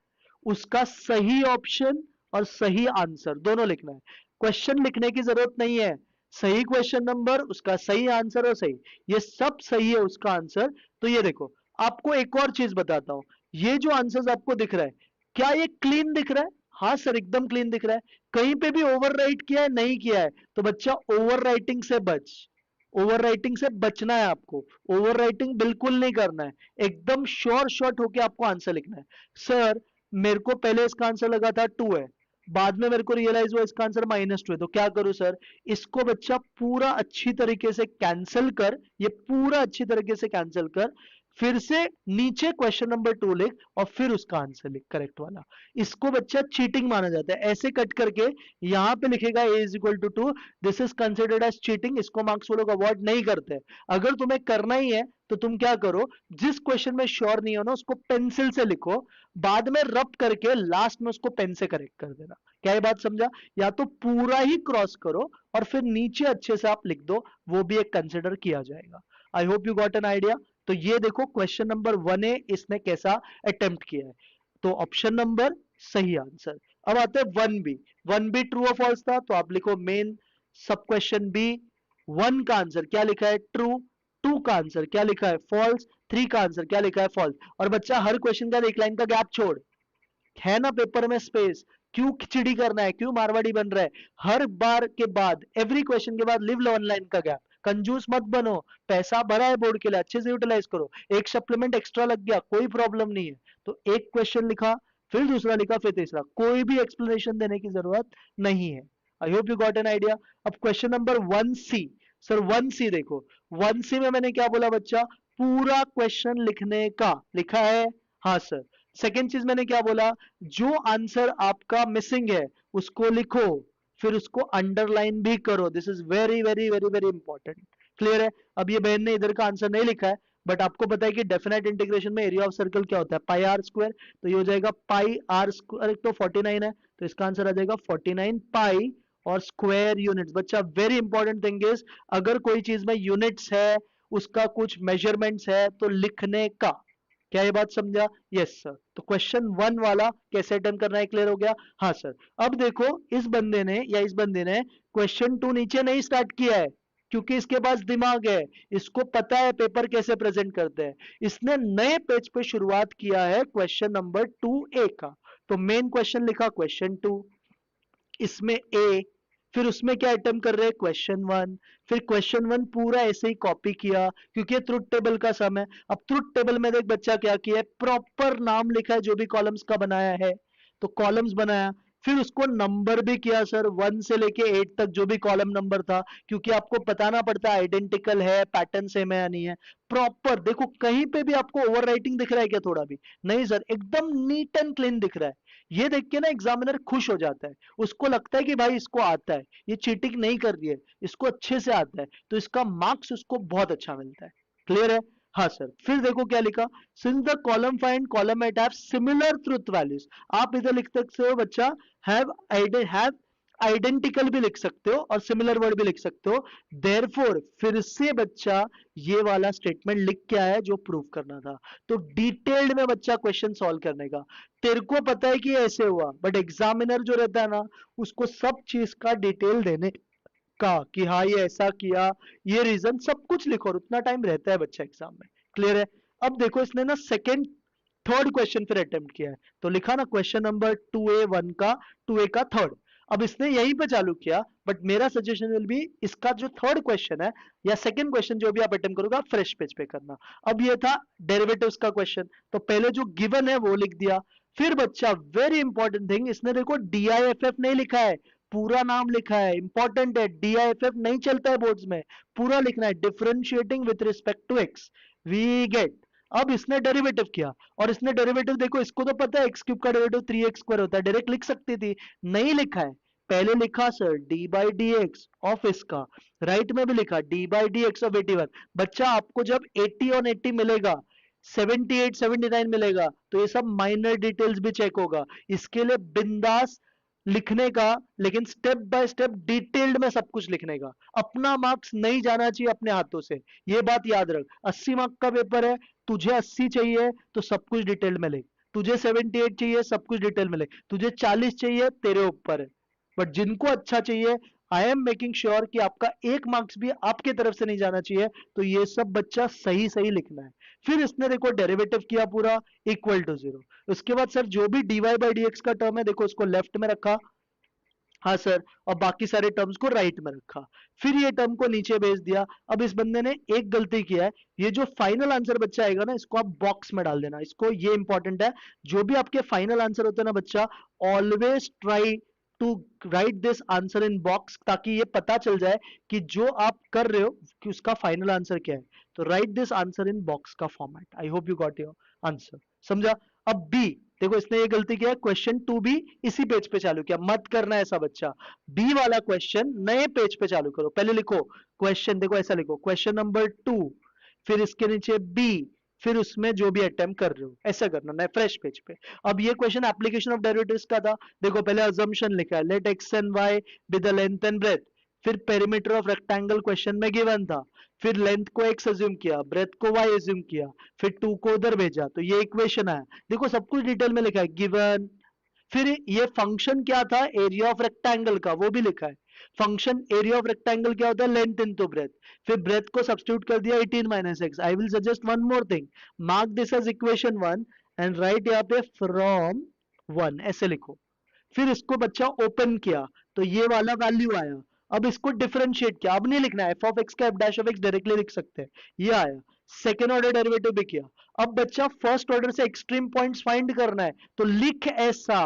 उसका सही ऑप्शन और सही आंसर दोनों लिखना है। क्वेश्चन लिखने की जरूरत नहीं है, सही क्वेश्चन नंबर, उसका सही आंसर और सही, ये सब सही है उसका आंसर। तो ये देखो, आपको एक और चीज बताता हूं, ये जो आंसर आपको दिख रहा है, क्या ये क्लीन दिख रहा है? हाँ सर एकदम क्लीन दिख रहा है। कहीं पे भी ओवर राइट किया है? नहीं किया है। तो बच्चा ओवर राइटिंग से बच, ओवर राइटिंग से बचना है आपको, ओवर राइटिंग बिल्कुल नहीं करना है, एकदम श्योर शॉट होके आपको आंसर लिखना है। सर मेरे को पहले इसका आंसर लगा था 2 है, बाद में मेरे को रियलाइज हुआ इसका आंसर -2 है, तो क्या करूं सर, इसको बच्चा पूरा अच्छी तरीके से कैंसिल कर, ये पूरा अच्छी तरीके से कैंसिल कर, फिर से नीचे क्वेश्चन नंबर 2 लिख और फिर उसका आंसर लिख करेक्ट वाला। इसको बच्चा चीटिंग माना जाता है, ऐसे कट करके यहां पे लिखेगा a is equal to 2, this is considered as cheating, इसको मार्क्स वो लोग अवॉर्ड नहीं करते। अगर तुम्हें करना ही है तो तुम क्या करो, जिस क्वेश्चन में श्योर नहीं हो ना उसको पेंसिल से लिखो, बाद में रब करके लास्ट में उसको पेन से करेक्ट कर देना। क्या ये बात समझा? या तो पूरा ही क्रॉस करो और फिर नीचे अच्छे से आप लिख दो, वो भी एक कंसिडर किया जाएगा। आई hope you got an idea. तो ये देखो क्वेश्चन नंबर 1A इसने कैसा अटेम्प्ट किया है, तो ऑप्शन नंबर सही आंसर। अब आते हैं 1B, 1B ट्रू और फॉल्स था, तो आप लिखो मेन सब क्वेश्चन बी, 1 का आंसर क्या लिखा है, ट्रू, 2 का आंसर क्या लिखा है, फॉल्स, 3 का आंसर क्या लिखा है, फॉल्स। और बच्चा हर क्वेश्चन का एक लाइन का गैप छोड़, है ना पेपर में स्पेस, क्यों खिचड़ी करना है, क्यों मारवाड़ी बन रहा है, हर बार के बाद, एवरी क्वेश्चन के बाद लिव 1 लाइन का गैप, कंजूस मत बनो, पैसा भरा है बोर्ड के लिए, अच्छे से यूटिलाइज करो, एक सप्लीमेंट एक्स्ट्रा लग गया कोई प्रॉब्लम नहीं है, तो एक क्वेश्चन लिखा, फिर दूसरा लिखा, फिर तीसरा, कोई भी एक्सप्लेनेशन देने की जरूरत नहीं है। I hope you got an idea. अब question number 1C, sir 1C देखो, 1C में मैंने क्या बोला बच्चा, पूरा क्वेश्चन लिखने का लिखा है, हाँ सर। सेकेंड चीज मैंने क्या बोला, जो आंसर आपका मिसिंग है उसको लिखो, फिर उसको अंडरलाइन भी करो, this is very very very very important. Clear है? अब ये बहन ने इधर का आंसर नहीं लिखा है, बट आपको पता है कि डेफिनेट इंटीग्रेशन में एरिया ऑफ सर्कल क्या होता है, पाई आर स्क्वायर, तो ये हो जाएगा पाई आर स्क्वायर, तो 49 है, तो इसका आंसर आ जाएगा 49 पाई और स्क्वायर यूनिट्स। बच्चा वेरी इंपॉर्टेंट थिंग इज, अगर कोई चीज में यूनिट्स है, उसका कुछ मेजरमेंट्स है, तो लिखने का, क्या ये बात समझा? Yes sir. तो क्वेश्चन 1 वाला कैसे अटेम्प्ट करना है क्लियर हो गया? हाँ सर। अब देखो इस बंदे ने या इस बंदे ने क्वेश्चन 2 नीचे नहीं स्टार्ट किया है, क्योंकि इसके पास दिमाग है, इसको पता है पेपर कैसे प्रेजेंट करते हैं, इसने नए पेज पे शुरुआत किया है क्वेश्चन नंबर 2A का। तो मेन क्वेश्चन लिखा क्वेश्चन 2, इसमें ए, फिर उसमें क्या अटेम्प्ट कर रहे हैं क्वेश्चन 1, फिर क्वेश्चन 1 पूरा ऐसे ही कॉपी किया, क्योंकि ये ट्रुथ टेबल का सम है। अब ट्रुथ टेबल में देख बच्चा क्या किया है, प्रॉपर नाम लिखा है जो भी कॉलम्स का बनाया है, तो कॉलम्स बनाया, फिर उसको नंबर भी किया सर 1 से लेके 8 तक जो भी कॉलम नंबर था, क्योंकि आपको बताना पड़ता है आइडेंटिकल है, पैटर्न सेम है या नहीं है। प्रॉपर देखो, कहीं पे भी आपको ओवर राइटिंग दिख रहा है क्या थोड़ा भी? नहीं सर, एकदम नीट एंड क्लीन दिख रहा है। ये देख के ना एग्जामिनर खुश हो जाता है, उसको लगता है कि भाई इसको आता है, ये चीटिंग नहीं कर रही है, इसको अच्छे से आता है, तो इसका मार्क्स उसको बहुत अच्छा मिलता है। क्लियर है? हाँ सर। फिर देखो क्या लिखा, since the column find column at have similar truth values, आप इधर लिख सकते हो बच्चा हैव आइडेंटिकल भी लिख सकते हो और सिमिलर वर्ड भी लिख सकते हो। देयरफॉर फिर से बच्चा ये वाला स्टेटमेंट लिख के आया जो प्रूव करना था। तो डिटेल्ड में बच्चा क्वेश्चन सॉल्व करने का, तेरे को पता है कि ये ऐसे हुआ, बट एग्जामिनर जो रहता है ना, उसको सब चीज का डिटेल देने का कि हाँ ये ऐसा किया, ये रीजन सब कुछ लिखो, और उतना टाइम रहता है बच्चा एग्जाम में। क्लियर है? अब देखो इसने ना सेकंड थर्ड क्वेश्चन फिर अटेम्प्ट किया है, तो लिखा ना क्वेश्चन नंबर 2A1 का 2A का थर्ड। अब इसने यहीं पे चालू किया, बट मेरा सजेशन विल बी इसका जो थर्ड क्वेश्चन है या सेकंड क्वेश्चन जो भी आप अटेम्प्ट करोगे, आप फ्रेश पेज पे करना। अब ये था डेरिवेटिव्स का क्वेश्चन, तो पहले जो गिवन है वो लिख दिया। फिर बच्चा वेरी इंपॉर्टेंट थिंग, इसने देखो DIFF नहीं लिखा है, पूरा नाम लिखा है, इंपॉर्टेंट है। DIFF नहीं चलता है बोर्ड्स में, पूरा लिखना है, differentiating with respect to X. We get. अब इसने डेरिवेटिव किया, और इसने डेरिवेटिव देखो, इसको तो पता है एक्स क्यूब का डेरिवेटिव 3x स्क्वायर होता है, डायरेक्ट लिख सकती थी, नहीं लिखा है। पहले लिखा sir D by D x of इसका, राइट में भी लिखा D by D x of 81। बच्चा आपको जब 80 ऑन 80 मिलेगा, 78 79 मिलेगा, तो ये सब माइनर डिटेल्स भी चेक होगा। इसके लिए बिंदास लिखने का, लेकिन स्टेप बाय स्टेप डिटेल्ड में सब कुछ लिखने का। अपना मार्क्स नहीं जाना चाहिए अपने हाथों से, ये बात याद रख। 80 मार्क का पेपर है, तुझे 80 चाहिए तो सब कुछ डिटेल में लिख, तुझे 78 चाहिए सब कुछ डिटेल में लिख, तुझे 40 चाहिए तेरे ऊपर है। बट जिनको अच्छा चाहिए, आई एम मेकिंग श्योर कि आपका एक मार्क्स भी आपके तरफ से नहीं जाना चाहिए, तो ये सब बच्चा सही सही लिखना है। फिर इसने देखो डेरिवेटिव किया पूरा इक्वल टू 0। उसके बाद सर जो भी dy बाई डी का टर्म है, देखो इसको लेफ्ट में रखा, हाँ सर, और बाकी सारे टर्म्स को राइट में रखा। फिर ये टर्म को नीचे भेज दिया। अब इस बंदे ने एक गलती किया है, ये जो फाइनल आंसर बच्चा आएगा ना, इसको आप बॉक्स में डाल देना। इसको, ये इंपॉर्टेंट है, जो भी आपके फाइनल आंसर होते हैं ना बच्चा, always try to write this answer in box, ताकि ये पता चल जाए कि जो आप कर रहे हो कि उसका फाइनल आंसर क्या है। तो right this answer in box का format. I hope you got your answer. समझा? अब बी देखो, इसने ये गलती किया, क्वेश्चन 2 भी इसी पेज पे चालू किया, मत करना ऐसा बच्चा। बी वाला क्वेश्चन नए पेज पे चालू करो। पहले लिखो क्वेश्चन, देखो ऐसा लिखो क्वेश्चन नंबर 2, फिर इसके नीचे बी, फिर उसमें जो भी अटेम्प्ट कर रहे हो, ऐसा करना नए फ्रेश पेज पे। अब ये क्वेश्चन एप्लीकेशन ऑफ डेरिवेटिव्स का था। देखो पहले अजम्पशन लिखा है, let X and Y with the length and breadth. फिर पेरीमीटर ऑफ रेक्टेंगल क्वेश्चन में गिवन था, फिर लेंथ को x अज्यूम किया, ब्रेथ को y अज्यूम किया, फिर 2 को उधर भेजा, तो ये इक्वेशन आया। देखो सब कुछ डिटेल में लिखा है, गिवन। फिर ये फंक्शन क्या था, एरिया ऑफ रेक्टेंगल का, वो भी लिखा है। फंक्शन एरिया ऑफ रेक्टेंगल क्या होता है, लेंथ इनटू ब्रेथ। फिर ब्रेथ को सब्स्टिट्यूट कर दिया 18 minus X. I will suggest one more thing, mark this as equation 1 and write यहाँ पे फ्रॉम 1, ऐसे लिखो। फिर इसको बच्चा ओपन किया, तो ये वाला वैल्यू आया। अब इसको डिफरेंशिएट किया, अब नहीं लिखना है एफ ऑफ एक्स का F dash of x, directly लिख सकते हैं, ये आया। सेकेंड ऑर्डर डेरिवेटिव भी किया। अब बच्चा फर्स्ट ऑर्डर से एक्सट्रीम पॉइंट्स फाइंड करना है, तो लिख ऐसा,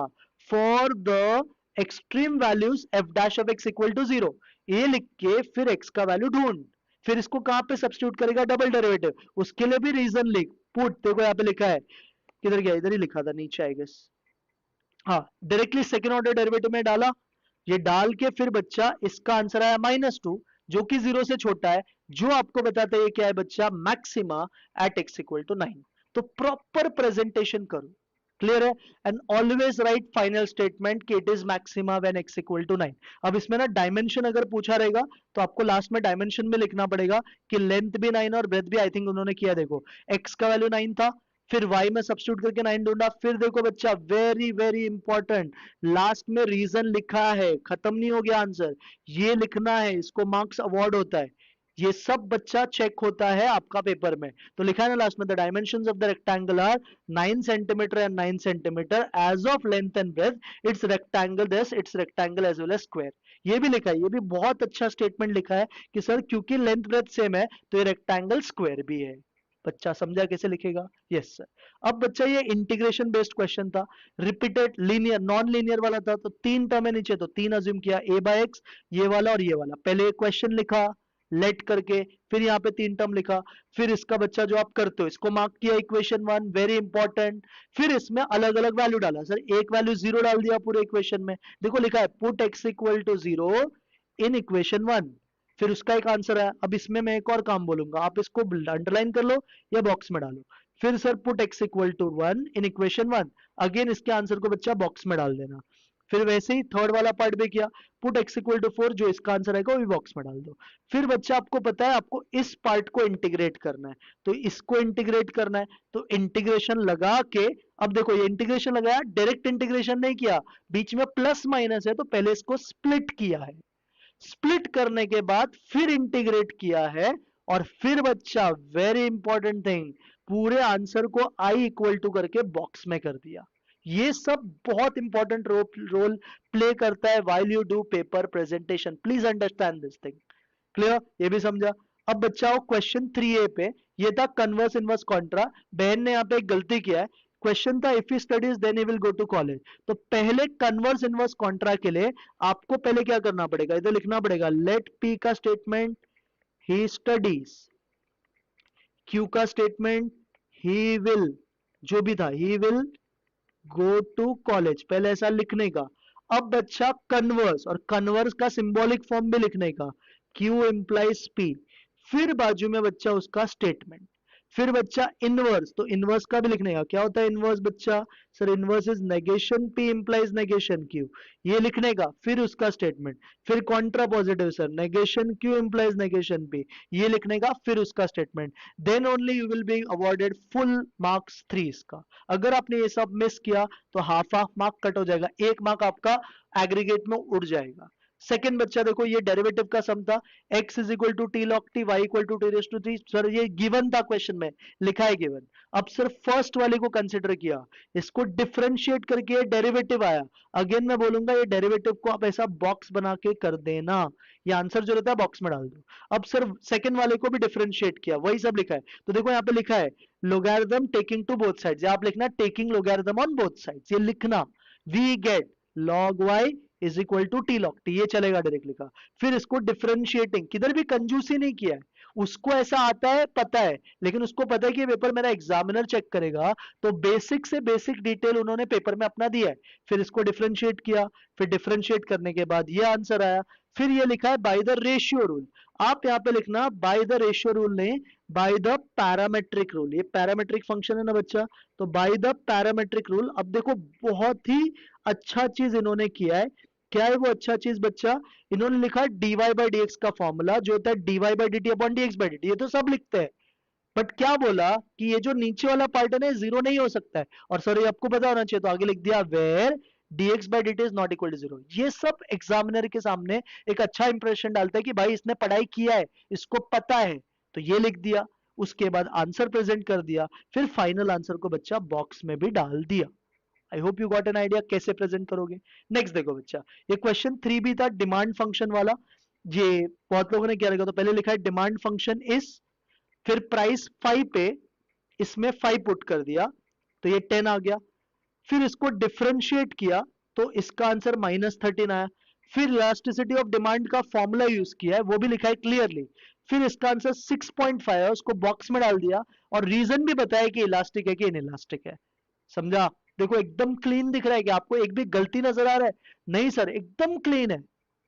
for the extreme values F dash of X equal to 0, ये लिख के फिर एक्स का वैल्यू ढूंढ। फिर इसको कहां पे सब्स्टिट्यूट करेगा, डबल डेरिवेटिव, उसके लिए भी रीजन लिख, पुट। देखो यहाँ पे लिखा है, किधर गया, इधर ही लिखा था नीचे आई गेस, हाँ, डायरेक्टली सेकेंड ऑर्डर डेरिवेटिव में डाला। ये डाल के फिर बच्चा इसका आंसर आया -2, जो कि 0 से छोटा है, जो आपको बताता है ये क्या है बच्चा, maxima at x equal to 9। तो प्रॉपर प्रेजेंटेशन करो। क्लियर है? And always write final statement कि it is maxima when x equal to 9। अब इसमें ना डायमेंशन अगर पूछा रहेगा, तो आपको लास्ट में डायमेंशन में लिखना पड़ेगा कि लेंथ भी 9 और ब्रेथ भी, आई थिंक उन्होंने किया, देखो एक्स का वैल्यू 9 था, फिर y में सब्स्टिट्यूट करके 9 ढूंढा। फिर देखो बच्चा, वेरी वेरी इंपॉर्टेंट, लास्ट में रीजन लिखा है, खत्म नहीं हो गया आंसर, ये लिखना है, इसको मार्क्स अवार्ड होता है। ये सब बच्चा चेक होता है आपका पेपर में। तो लिखा है ना लास्ट में, the dimensions of the rectangle are 9 centimetre and 9 centimetre as of length and breadth, it's rectangle this, it's rectangle as well as square. ये भी लिखा है, ये भी बहुत अच्छा स्टेटमेंट लिखा है कि सर क्योंकि लेंथ ब्रेथ सेम है, तो ये रेक्टेंगल स्क्वायर भी है। बच्चा समझा कैसे लिखेगा? Yes sir. अब बच्चा ये इंटीग्रेशन बेस्ड क्वेश्चन था, रिपीटेड लीनियर नॉन लीनियर वाला था, तो 3 टर्म है नीचे, तो 3 अज्यूम किया, a बाय एक्स, ये वाला और ये वाला। पहले क्वेश्चन लिखा लेट करके, फिर यहाँ पे 3 टर्म लिखा, फिर इसका बच्चा जो आप करते हो, इसको मार्क किया इक्वेशन 1, वेरी इंपॉर्टेंट। फिर इसमें अलग अलग वैल्यू डाला, सर एक वैल्यू 0 डाल दिया पूरे इक्वेशन में। देखो लिखा है put x equal to 0 in equation 1, फिर उसका एक आंसर है। अब इसमें मैं एक और काम बोलूंगा, आप इसको अंडरलाइन कर लो या बॉक्स में डालो। फिर sir put x equal to 1 in equation 1, again इसके आंसर को बच्चा बॉक्स में डाल देना। फिर वैसे ही थर्ड वाला पार्ट भी किया, पुट x इक्वल टू 4, जो इसका आंसर आएगा वो भी बॉक्स में डाल दो। फिर बच्चा आपको पता है आपको इस पार्ट को इंटीग्रेट करना है, तो इसको इंटीग्रेट करना है, तो इंटीग्रेशन लगा के, अब देखो ये इंटीग्रेशन लगाया, डायरेक्ट इंटीग्रेशन नहीं किया, बीच में प्लस माइनस है, तो पहले इसको स्प्लिट किया है, स्प्लिट करने के बाद फिर इंटीग्रेट किया है, और फिर बच्चा वेरी इंपॉर्टेंट थिंग, पूरे आंसर को i इक्वल टू करके बॉक्स में कर दिया। ये सब बहुत इंपॉर्टेंट रोल प्ले करता है while you do paper presentation, please understand this thing. Clear, ये भी समझा। अब बच्चा क्वेश्चन 3A पे, ये था कन्वर्स इनवर्स कॉन्ट्रा। बहन ने यहाँ पे एक गलती किया है, क्वेश्चन था if he studies then he will go to college, तो पहले कन्वर्स इनवर्स कॉन्ट्रा के लिए आपको पहले क्या करना पड़ेगा, इधर लिखना पड़ेगा लेट पी का स्टेटमेंट ही स्टडीज, क्यू का स्टेटमेंट ही विल, जो भी था he will go to college, पहले ऐसा लिखने का। अब बच्चा कन्वर्स, और कन्वर्स का सिंबॉलिक फॉर्म भी लिखने का, क्यू इंप्लाइज पी, फिर बाजू में बच्चा उसका स्टेटमेंट, फिर बच्चा इनवर्स, तो इनवर्स का भी लिखने का, क्या होता है इनवर्स बच्चा, sir inverse is negation p implies negation q, ये लिखने का, फिर उसका स्टेटमेंट, फिर contrapositive sir negation q implies negation p, ये लिखने का, फिर उसका statement, then only you will be awarded full marks 3 इसका। अगर आपने ये सब मिस किया तो हाफ हाफ मार्क कट हो जाएगा, 1 मार्क आपका एग्रीगेट में उड़ जाएगा। सेकंड बच्चा देखो, ये डेरिवेटिव का सम था, x is equal to t log t, y equal to t raise to 3, sir ये गिवन था क्वेश्चन में, लिखा है गिवन। अब सिर्फ फर्स्ट वाले को कंसिडर किया, इसको डिफरेंशिएट करके डेरिवेटिव आया। अगेन मैं बोलूंगा ये डेरिवेटिव को आप ऐसा बॉक्स बना के कर देना, ये आंसर जो रहता है बॉक्स में डाल दो। अब सिर्फ सेकंड वाले को भी डिफरेंशिएट किया, वही सब लिखा है, तो देखो यहाँ पे लिखा है logarithm taking to both sides, आप लिखना taking logarithm on both sides, ये लिखना, we get log y is equal to t log t, ये चलेगा डायरेक्ट लिखा। फिर इसको डिफरेंशिएटिंग, किधर भी कंजूसी नहीं किया है, उसको ऐसा आता है पता है, लेकिन उसको पता है कि पेपर मेरा एग्जामिनर चेक करेगा, तो बेसिक से बेसिक डिटेल उन्होंने पेपर में अपना दिया है, फिर इसको डिफरेंशिएट किया, फिर डिफरेंशिएट करने के बाद ये आंसर आया। फिर ये लिखा है बाय द रेशियो रूल, आप यहाँ पे लिखना बाय द रेशियो रूल नहीं, बाय द पैरामेट्रिक रूल, ये पैरामेट्रिक फंक्शन है ना बच्चा, तो बाय द पैरामेट्रिक रूल। अब देखो बहुत ही अच्छा चीज इन्होंने किया है, क्या है वो अच्छा चीज बच्चा, इन्होंने लिखा dy बाई डी एक्स का फॉर्मूला जो होता है dy by d T upon D x by d T, ये तो सब लिखते हैं, बट क्या बोला कि ये जो नीचे वाला पार्ट है ना जीरो नहीं हो सकता है, और सर ये आपको पता होना चाहिए, तो आगे लिख दिया where dx by d t is not equal to zero. ये सब एग्जामिनर के सामने एक अच्छा इंप्रेशन डालता है कि भाई इसने पढ़ाई किया है, इसको पता है, तो ये लिख दिया, उसके बाद आंसर प्रेजेंट कर दिया, फिर फाइनल आंसर को बच्चा बॉक्स में भी डाल दिया। आई hope you got an idea कैसे प्रेजेंट करोगे। नेक्स्ट देखो बच्चा, ये क्वेश्चन 3B था डिमांड फंक्शन वाला, ये बहुत लोगों ने क्या लिखा, तो पहले लिखा है डिमांड फंक्शन इज, फिर प्राइस 5 पे, इसमें 5 पुट कर दिया, तो ये 10 आ गया, फिर इसको डिफरेंशिएट किया, तो इसका आंसर -13 आया, फिर इलास्टिसिटी ऑफ डिमांड का फॉर्मूला यूज किया है, वो भी लिखा है क्लियरली, फिर इसका आंसर 6.5 है, उसको बॉक्स में डाल दिया, और रीजन भी बताया कि इलास्टिक है कि इनइलास्टिक है। समझा, देखो एकदम क्लीन दिख रहा है कि आपको एक भी गलती नजर आ रहा है, नहीं सर एकदम क्लीन है,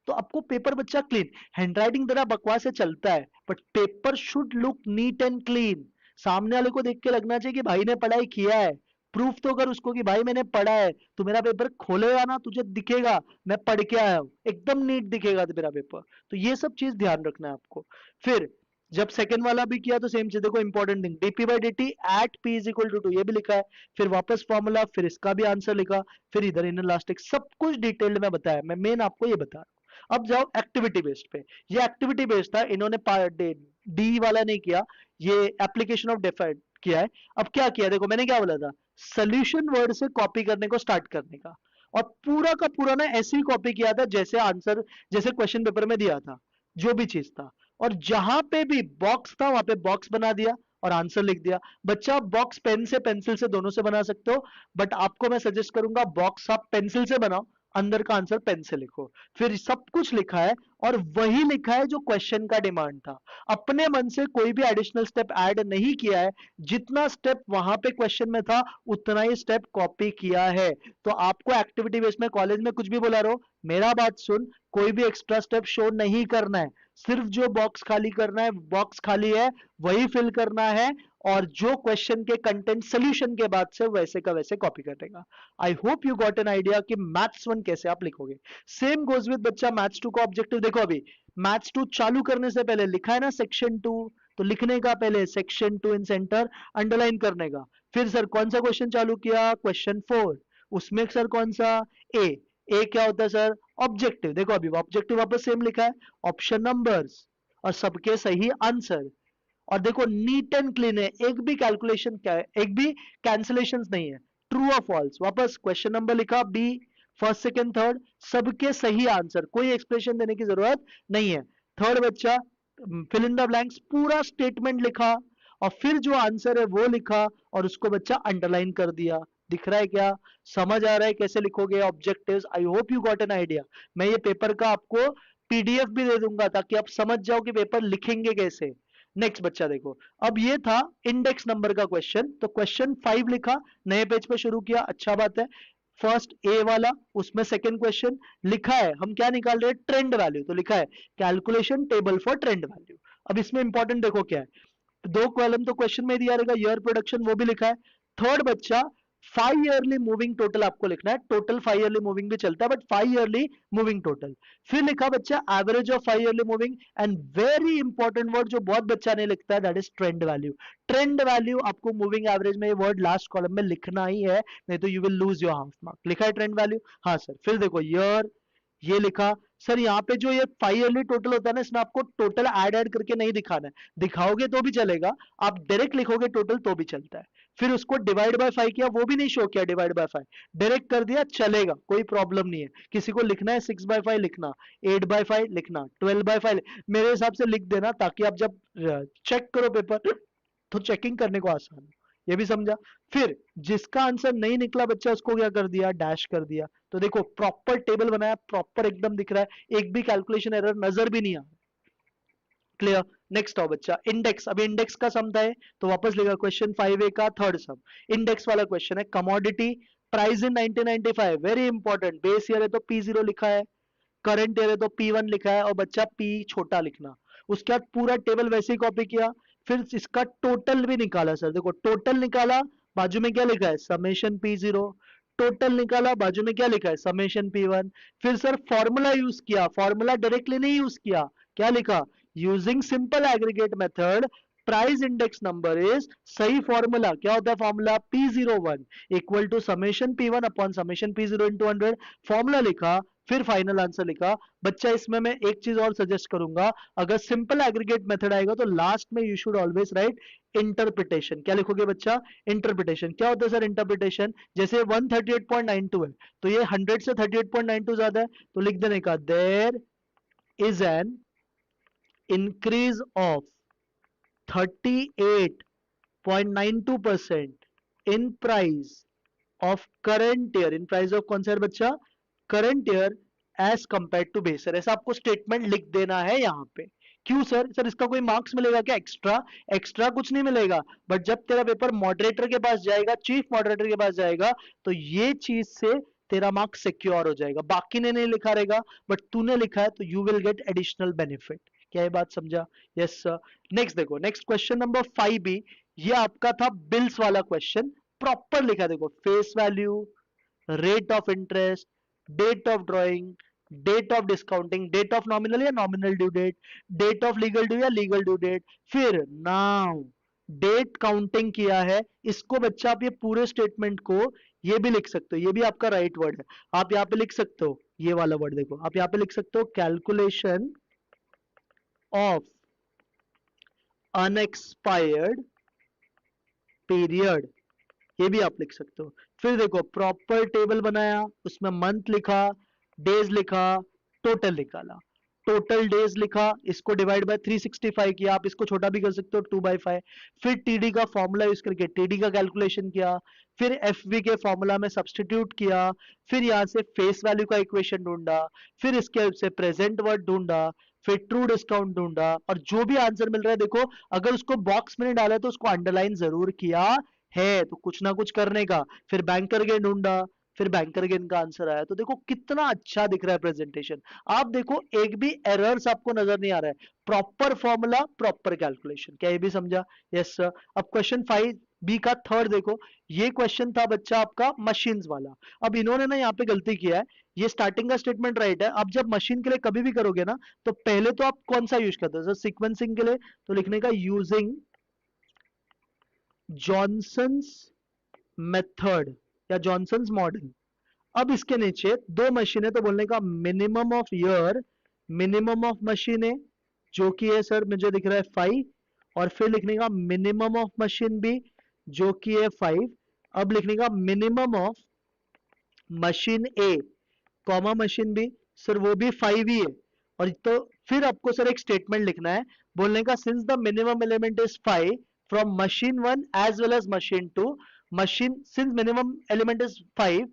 तो आपको पेपर बच्चा क्लीन, हैंडराइटिंग जरा बकवास से चलता है, but paper should look neat and clean, सामने वाले को देख के लगना चाहिए कि भाई ने पढ़ाई किया है, प्रूफ तो कर उसको कि भाई मैंने पढ़ा है, तू मेरा पेपर खोलेगा ना तुझे दिखेगा मैं पढ़ के आया हूं, एकदम नीट दिखेगा मेरा पेपर, तो ये सब चीज ध्यान रखना है आपको। फिर जब सेकंड वाला भी किया तो सेम चीज, देखो important thing dp by d t at p is equal to 2, ये भी लिखा है, फिर वापस फॉर्मूला, फिर इसका भी आंसर लिखा, फिर इधर इनइलास्टिक, सब कुछ डिटेल्ड में बताया, मैं मेन आपको ये बता रहा हूं। अब जाओ एक्टिविटी बेस्ड पे, ये एक्टिविटी बेस्ड था, इन्होंने डी वाला नहीं किया, ये एप्लीकेशन ऑफ डिफाइंड किया है। अब क्या किया, देखो मैंने क्या बोला था, सोल्यूशन वर्ड से कॉपी करने को स्टार्ट करने का, और पूरा का पूरा ना ऐसे ही कॉपी किया था जैसे आंसर, जैसे क्वेश्चन पेपर में दिया था, जो भी चीज था, और जहां पे भी बॉक्स था वहां पे बॉक्स बना दिया और आंसर लिख दिया। बच्चा बॉक्स पेन से पेंसिल से दोनों से बना सकते हो, बट आपको मैं सजेस्ट करूंगा बॉक्स आप पेंसिल से बनाओ, अंदर का आंसर पेन से लिखो, फिर सब कुछ लिखा है और वही लिखा है जो क्वेश्चन का डिमांड था, अपने मन से कोई भी एडिशनल स्टेप ऐड नहीं किया है, जितना स्टेप वहां पे क्वेश्चन में था उतना ही स्टेप कॉपी किया है। तो आपको एक्टिविटी बेस्ड में कॉलेज में कुछ भी बोला रहो, मेरा बात सुन, कोई भी एक्स्ट्रा स्टेप शो नहीं करना है, सिर्फ जो बॉक्स खाली करना है, बॉक्स खाली है वही फिल करना है, और जो क्वेश्चन के कंटेंट सोल्यूशन के बाद से वैसे का वैसे कॉपी करेगा। आई hope you got an idea कि मैथ्स 1 कैसे आप लिखोगे। सेम गोज विद बच्चा मैथ्स 2 का ऑब्जेक्टिव। देखो अभी मैथ्स 2 चालू करने से पहले लिखा है ना सेक्शन 2, तो लिखने का पहले सेक्शन 2 इन सेंटर अंडरलाइन करने का। फिर सर कौन सा क्वेश्चन चालू किया, क्वेश्चन 4, उसमें सर कौन सा, ए। ए क्या होता है सर, ऑब्जेक्टिव। देखो अभी ऑब्जेक्टिव वापस सेम लिखा है, ऑप्शन नंबर्स और सबके सही आंसर। और देखो नीट एंड क्लीन है, एक भी कैलकुलेशन क्या है, एक भी कैंसिलेशन नहीं है, ट्रू और फॉल्स। वापस क्वेश्चन नंबर लिखा बी, फर्स्ट सेकंड थर्ड सबके सही आंसर, कोई एक्सप्रेशन देने की जरूरत नहीं है। थर्ड बच्चा फिल इन द ब्लैंक्स, पूरा स्टेटमेंट लिखा और फिर जो आंसर है वो लिखा और उसको बच्चा अंडरलाइन कर दिया। दिख रहा है क्या, समझ आ रहा है कैसे लिखोगे objectives. I hope you got an idea. मैं ये पेपर का आपको पीडीएफ भी दे दूंगा ताकि आप समझ जाओ कि पेपर लिखेंगे कैसे। नेक्स्ट बच्चा देखो, अब ये था इंडेक्स नंबर का क्वेश्चन, तो क्वेश्चन 5 लिखा, नए पेज पे शुरू किया, अच्छा बात है। फर्स्ट ए वाला, उसमें सेकंड क्वेश्चन लिखा है, हम क्या निकाल रहे हैं, ट्रेंड वैल्यू, तो लिखा है calculation table for trend value. अब इसमें इंपॉर्टेंट देखो क्या है, दो कॉलम तो क्वेश्चन में दिया रहेगा, ईयर प्रोडक्शन वो भी लिखा है। थर्ड बच्चा 5 ईयरली मूविंग टोटल आपको लिखना है, टोटल 5 ईयरली मूविंग भी चलता है बट 5 ईयरली मूविंग टोटल। फिर लिखा बच्चा average of 5 yearly moving, and very important word जो बहुत बच्चा नहीं लिखता है, that is trend value. Trend value आपको मूविंग एवरेज में ये वर्ड लास्ट कॉलम में लिखना ही है, नहीं तो you will lose your half mark. लिखा है ट्रेंड वैल्यू, हाँ सर। फिर देखो ईयर, ये लिखा सर, यहाँ पे जो ये 5 ईयरली टोटल होता है ना, इसमें आपको टोटल ऐड करके नहीं दिखाना है, दिखाओगे तो भी चलेगा, आप डायरेक्ट लिखोगे टोटल तो भी चलता है। फिर उसको डिवाइड बाय 5 किया, वो भी नहीं शो किया डिवाइड बाय 5, डायरेक्ट कर दिया, चलेगा, कोई प्रॉब्लम नहीं है। किसी को लिखना है 6/5 लिखना, 8/5 लिखना, 12/5 मेरे हिसाब से लिख देना, ताकि आप जब चेक करो पेपर तो चेकिंग करने को आसान हो। ये भी समझा। फिर जिसका आंसर नहीं निकला बच्चा, उसको क्या कर दिया, डैश कर दिया। तो देखो प्रॉपर टेबल बनाया, प्रॉपर एकदम दिख रहा है, एक भी कैलकुलेशन एरर नजर भी नहीं आ रहा। क्लियर। नेक्स्ट आओ बच्चा, इंडेक्स। अभी इंडेक्स का सम था, तो वापस लेगा क्वेश्चन 5A का थर्ड सम, इंडेक्स वाला क्वेश्चन है। Commodity price in 1995, very important, base year है तो P0 लिखा है, करंट ईयर है तो P1 लिखा है, और बच्चा P छोटा लिखना। उसके बाद पूरा टेबल वैसे ही कॉपी किया, फिर इसका टोटल भी निकाला। सर देखो टोटल निकाला, बाजू में क्या लिखा है, समेशन P0, टोटल निकाला, बाजू में क्या लिखा है, समेशन P1। फिर सर फॉर्मूला यूज किया, फॉर्मूला डायरेक्टली नहीं यूज किया, क्या लिखा, using simple aggregate method price index number is, सही फॉर्मूला क्या होता है, formula P01 equal to summation P1 upon summation P0 into 100, formula लिखा, फिर फाइनल आंसर लिखा। बच्चा इसमें मैं एक चीज और सजेस्ट करूंगा, अगर सिंपल एग्रीगेट मेथड आएगा तो लास्ट में you should always right interpretation. क्या लिखोगे बच्चा, इंटरप्रिटेशन। क्या होता है सर इंटरप्रिटेशन, जैसे 138.92 है तो ये 100 से 38.92 ज्यादा है, तो लिख देने का there is an increase of 38.92% in price of current year, in price of कौन सा बच्चा, current year as compared to base year. ऐसा आपको स्टेटमेंट लिख देना है यहाँ पे। क्यों सर, सर इसका कोई मार्क्स मिलेगा क्या एक्स्ट्रा, एक्स्ट्रा कुछ नहीं मिलेगा, बट जब तेरा पेपर मॉडरेटर के पास जाएगा, चीफ मॉडरेटर के पास जाएगा, तो ये चीज से तेरा मार्क्स सिक्योर हो जाएगा। बाकी ने नहीं लिखा रहेगा बट तूने लिखा है, तो you will get additional benefit. क्या ये बात समझा, यस सर। नेक्स्ट देखो, नेक्स्ट क्वेश्चन नंबर 5B, ये आपका था बिल्स वाला क्वेश्चन, प्रॉपर लिखा देखो, face value, rate of interest, date of drawing, date of discounting, date of nominal या nominal due date, date of legal due या legal due date, फिर now date counting किया है। इसको बच्चा आप ये पूरे स्टेटमेंट को ये भी लिख सकते हो, ये भी आपका राइट वर्ड है, आप यहाँ पे लिख सकते हो, ये वाला वर्ड देखो, आप यहाँ पे लिख सकते हो कैलकुलेशन ऑफ अनएक्सपायर्ड पीरियड, ये भी आप लिख सकते हो। फिर देखो प्रॉपर टेबल बनाया, उसमें मंथ लिखा, डेज लिखा, टोटल निकाला, टोटल डेज लिखा, इसको डिवाइड बाय 365 किया, आप इसको छोटा भी कर सकते हो 2/5। फिर टीडी का फॉर्मूला यूज करके टीडी का कैलकुलेशन किया, फिर एफवी के फॉर्मूला में सब्सटीट्यूट किया, फिर यहाँ से फेस वैल्यू का इक्वेशन ढूंढा, फिर इसके हेल्प से प्रेजेंट वर्ड ढूंढा, फिर ट्रू डिस्काउंट ढूंढा, और जो भी आंसर मिल रहा है देखो, अगर उसको बॉक्स में नहीं डाला तो उसको अंडरलाइन जरूर किया है, तो कुछ ना कुछ करने का। फिर बैंकर गेन ढूंढा, फिर बैंकर गेन का आंसर आया। तो देखो कितना अच्छा दिख रहा है प्रेजेंटेशन। आप देखो एक भी एरर्स आपको नजर नहीं आ रहा है, प्रॉपर फॉर्मूला प्रॉपर कैलकुलेशन। क्या ये भी समझा? Yes sir. अब क्वेश्चन 5B का थर्ड देखो, ये क्वेश्चन था बच्चा आपका मशीन्स वाला। अब इन्होंने ना यहाँ पे गलती किया है, ये स्टार्टिंग का स्टेटमेंट राइट है। अब जब मशीन के लिए कभी भी करोगे ना, तो पहले तो आप कौन सा यूज करते हो सर सीक्वेंसिंग के लिए? तो लिखने का यूजिंग जॉनसन्स मेथड या जॉनसन्स मॉडल। अब इसके नीचे दो मशीन है, तो बोलने का minimum of year, minimum of machine है जो कि है सर मुझे दिख रहा है 5, और फिर लिखने का मिनिमम ऑफ मशीन भी जो कि है 5। अब लिखने का minimum of machine A comma machine B, sir वो भी 5 ही है। और तो फिर आपको सर एक स्टेटमेंट लिखना है, बोलने का since the minimum element is 5 from machine 1 as well as machine 2, machine since minimum element is 5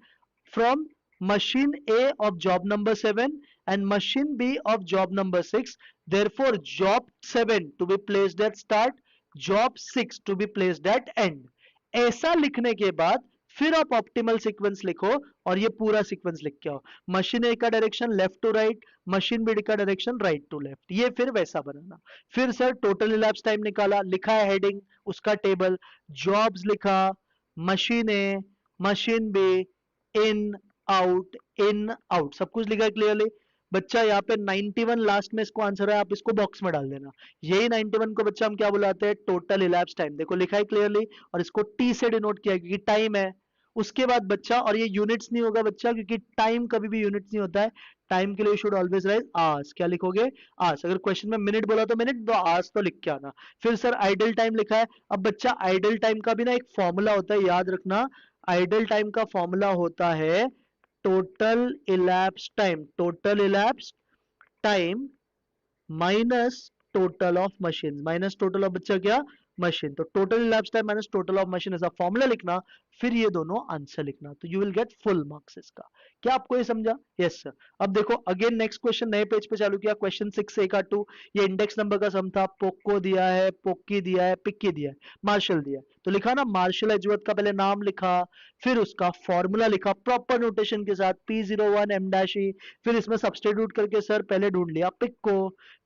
from machine A of job number 7 and machine B of job number 6, therefore job 7 to be placed at start, job 6 to be placed at end। ऐसा लिखने के बाद फिर आप optimal sequence लिखो और ये पूरा सीक्वेंस लिख के आओ। मशीन ए का direction left to right, machine B का डायरेक्शन राइट टू लेफ्ट, ये फिर वैसा बनाना। फिर सर टोटल इलैप्स टाइम निकाला, लिखा है हेडिंग उसका टेबल, जॉब्स लिखा, machine A, machine B, in out सब कुछ लिखा है क्लियरली। बच्चा यहाँ पे 91 लास्ट में इसको आंसर है, आप इसको बॉक्स में डाल देना। यही 91 को बच्चा हम क्या बुलाते हैं? Total elapse time. देखो लिखा है क्लियरली, और इसको टी से डिनोट किया क्योंकि टाइम है। उसके बाद बच्चा, और ये यूनिट्स नहीं होगा बच्चा क्योंकि टाइम कभी भी यूनिट्स नहीं होता है, टाइम के लिए शुड ऑलवेज राइज आवर्स। क्या लिखोगे? आवर्स। अगर क्वेश्चन में मिनट बोला तो मिनट, तो आवर्स तो लिख के आना। फिर सर आइडल टाइम लिखा है। अब बच्चा आइडल टाइम का भी ना एक फॉर्मूला होता है, याद रखना। आइडल टाइम का फॉर्मूला होता है total elapse time, total elapse time minus total of machine, minus total of बच्चा क्या? मशीन। तो total elapse time minus total of machine ऐसा फॉर्मूला लिखना, फिर ये दोनों आंसर लिखना, तो you will get full marks इसका। क्या आपको ये समझा? Yes sir. अब देखो अगेन नेक्स्ट क्वेश्चन नए पेज पे चालू किया, क्वेश्चन 6A का 2। ये इंडेक्स नंबर का सम था, पोको दिया है, पोक्की दिया है, पिक्की दिया है, मार्शल दिया है। तो लिखा ना मार्शल एजवर्थ का पहले नाम लिखा, फिर उसका फॉर्मूला लिखा प्रॉपर नोटेशन के साथ P01 M-E, फिर इसमें सब्स्टिट्यूट करके सर पहले ढूंढ लिया पिक को।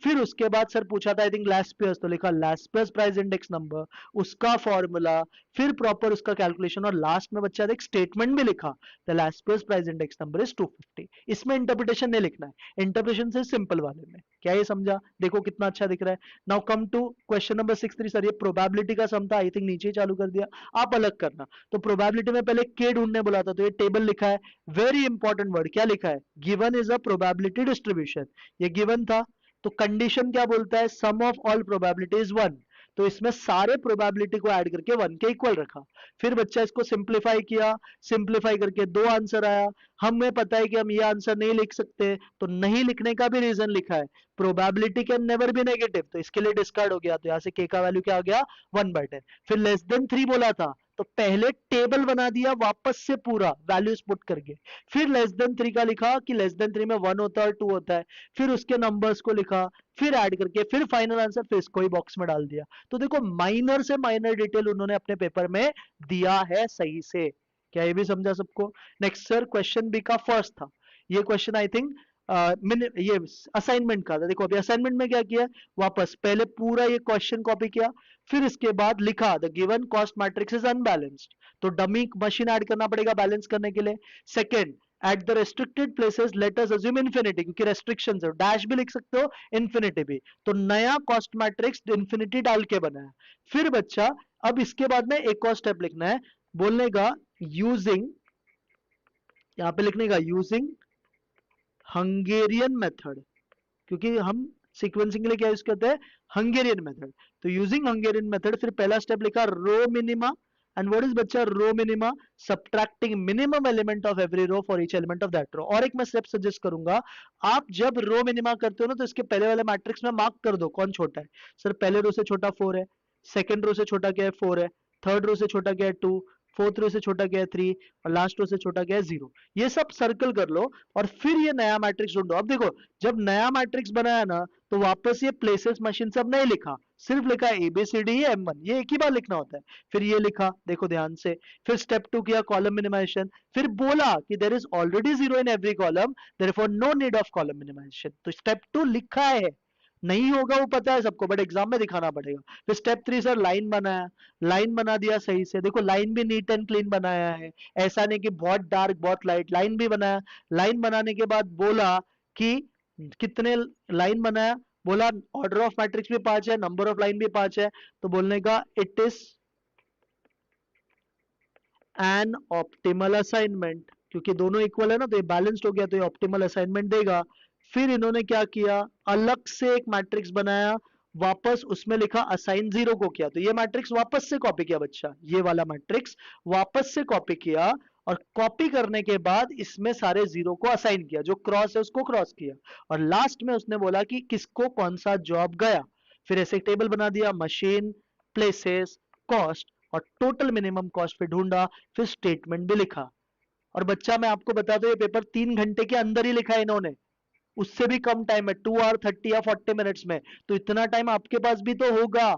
फिर उसके बाद सर पूछा था आई थिंक लास्पियस, तो लिखा लास्पियस प्राइस इंडेक्स नंबर, उसका फॉर्मूला, फिर प्रॉपर उसका कैलकुलेशन, और लास्ट में बच्चा एक स्टेटमेंट भी लिखा, the Laspeyres price index number is 250। इसमें इंटरप्रिटेशन नहीं लिखना है, इंटरप्रिटेशन से सिंपल वाले में। क्या ये समझा? देखो कितना अच्छा दिख रहा है। Now come to question number 6.3 sir, ये प्रोबेबिलिटी का सम था, आई थिंक नीचे ही चालू कर दिया, आप अलग करना। तो प्रोबेबिलिटी में पहले के ढूंढने बोला था, तो ये टेबल लिखा है, वेरी इंपॉर्टेंट वर्ड क्या लिखा है? Given is a probability distribution, ये गिवन था। तो कंडीशन क्या बोलता है? सम ऑफ ऑल प्रोबेबिलिटी इज 1, तो इसमें सारे प्रोबेबिलिटी को ऐड करके 1 के इक्वल रखा। फिर बच्चा इसको सिंप्लीफाई किया, सिंप्लीफाई करके 2 आंसर आया। हमें पता है कि हम ये आंसर नहीं लिख सकते, तो नहीं लिखने का भी रीजन लिखा है, probability can never be negative, तो इसके लिए डिस्कार्ड हो गया। तो यहां से के का वैल्यू क्या आ गया? 1/10। फिर लेस देन 3 बोला था, तो पहले टेबल बना दिया वापस से पूरा वैल्यूज पुट करके, फिर लेस देन 3 का लिखा कि लेस देन 3 में 1 होता है 2 होता है, फिर उसके नंबर्स को लिखा, फिर ऐड करके, फिर फाइनल आंसर, फिर इसको ही बॉक्स में डाल दिया। तो देखो माइनर से माइनर डिटेल उन्होंने अपने पेपर में दिया है सही से। क्या ये भी समझा सबको? नेक्स्ट सर क्वेश्चन बी का फर्स्ट था, ये क्वेश्चन आई थिंक ये असाइनमेंट का था। देखो अभी असाइनमेंट में क्या किया, वापस पहले पूरा ये क्वेश्चन कॉपी किया, फिर इसके बाद लिखा the given cost matrix is unbalanced, तो डमी मशीन ऐड करना पड़ेगा बैलेंस करने के लिए। Second, at the restricted places let us assume infinity, क्योंकि रेस्ट्रिक्शंस है, डैश भी लिख सकते हो, इन्फिनिटी भी, तो नया कॉस्ट मैट्रिक्स इन्फिनिटी डाल के बनाया। फिर बच्चा अब इसके बाद में एक और स्टेप लिखना है, बोलने का यूजिंग, यहां पे लिखने का यूजिंग हंगेरियन मेथड, क्योंकि हम सीक्वेंसिंग के लिए क्या यूज करते हैं? Hungarian method. तो यूजिंग हंगेरियन मेथड, फिर पहला स्टेप लिखा row minima, and what is बच्चा row minima? Subtracting minimum element of every row for each element of that row. और एक मैं स्टेप सजेस्ट करूंगा, आप जब रो मिनिमा करते हो ना, तो इसके पहले वाले मैट्रिक्स में मार्क कर दो कौन छोटा है। सर पहले रो से छोटा 4 है, सेकंड रो से छोटा क्या है? 4 है, थर्ड रो से छोटा क्या है? 2, फोर्थ रो से छोटा क्या है? 3, और लास्ट रो से छोटा क्या है? 0। ये सब सर्कल कर लो और फिर ये नया मैट्रिक्स ढूंढो। अब देखो जब नया मैट्रिक्स बनाया ना, तो वापस ये प्लेसेस मशीन सब नहीं लिखा, सिर्फ लिखा है ABCDE M1, ये एक ही बार लिखना होता है। फिर ये लिखा, देखो ध्यान से। फिर स्टेप 2 किया कॉलम मिनिमाइजेशन, फिर बोला कि there is already zero in every column, therefore no need of column minimization. तो स्टेप 2 लिखा है, नहीं होगा वो पता है सबको, बट एग्जाम में दिखाना पड़ेगा। फिर स्टेप 3 सर लाइन बनाया, लाइन बना दिया सही से, देखो लाइन भी नीट एंड क्लीन बनाया है, ऐसा नहीं कि बहुत डार्क बहुत लाइट, लाइन भी बनाया। लाइन बनाने के बाद बोला कि कितने लाइन बनाया, बोला ऑर्डर ऑफ मैट्रिक्स भी 5 है, नंबर ऑफ लाइन भी 5 है, तो बोलने का it is an optimal assignment, क्योंकि दोनों इक्वल है ना, तो ये बैलेंस्ड हो गया, तो ये ऑप्टिमल असाइनमेंट देगा। फिर इन्होंने क्या किया, अलग से एक मैट्रिक्स बनाया, वापस उसमें लिखा असाइन जीरो को किया, तो ये मैट्रिक्स वापस से कॉपी किया बच्चा, ये वाला मैट्रिक्स वापस से कॉपी किया, और कॉपी करने के बाद इसमें सारे जीरो को असाइन किया, जो क्रॉस है उसको क्रॉस किया, और लास्ट में उसने बोला कि किसको कौन सा जॉब गया। फिर ऐसे एक टेबल बना दिया, मशीन, प्लेसेस, कॉस्ट और टोटल मिनिमम कॉस्ट पे ढूंढा, फिर स्टेटमेंट भी लिखा। और बच्चा मैं आपको बता दूं, ये पेपर 3 घंटे के अंदर ही लिखा है इन्होंने, उससे भी कम टाइम है, 2 hour 30 या 40 मिनट्स में। तो इतना टाइम आपके पास भी तो होगा,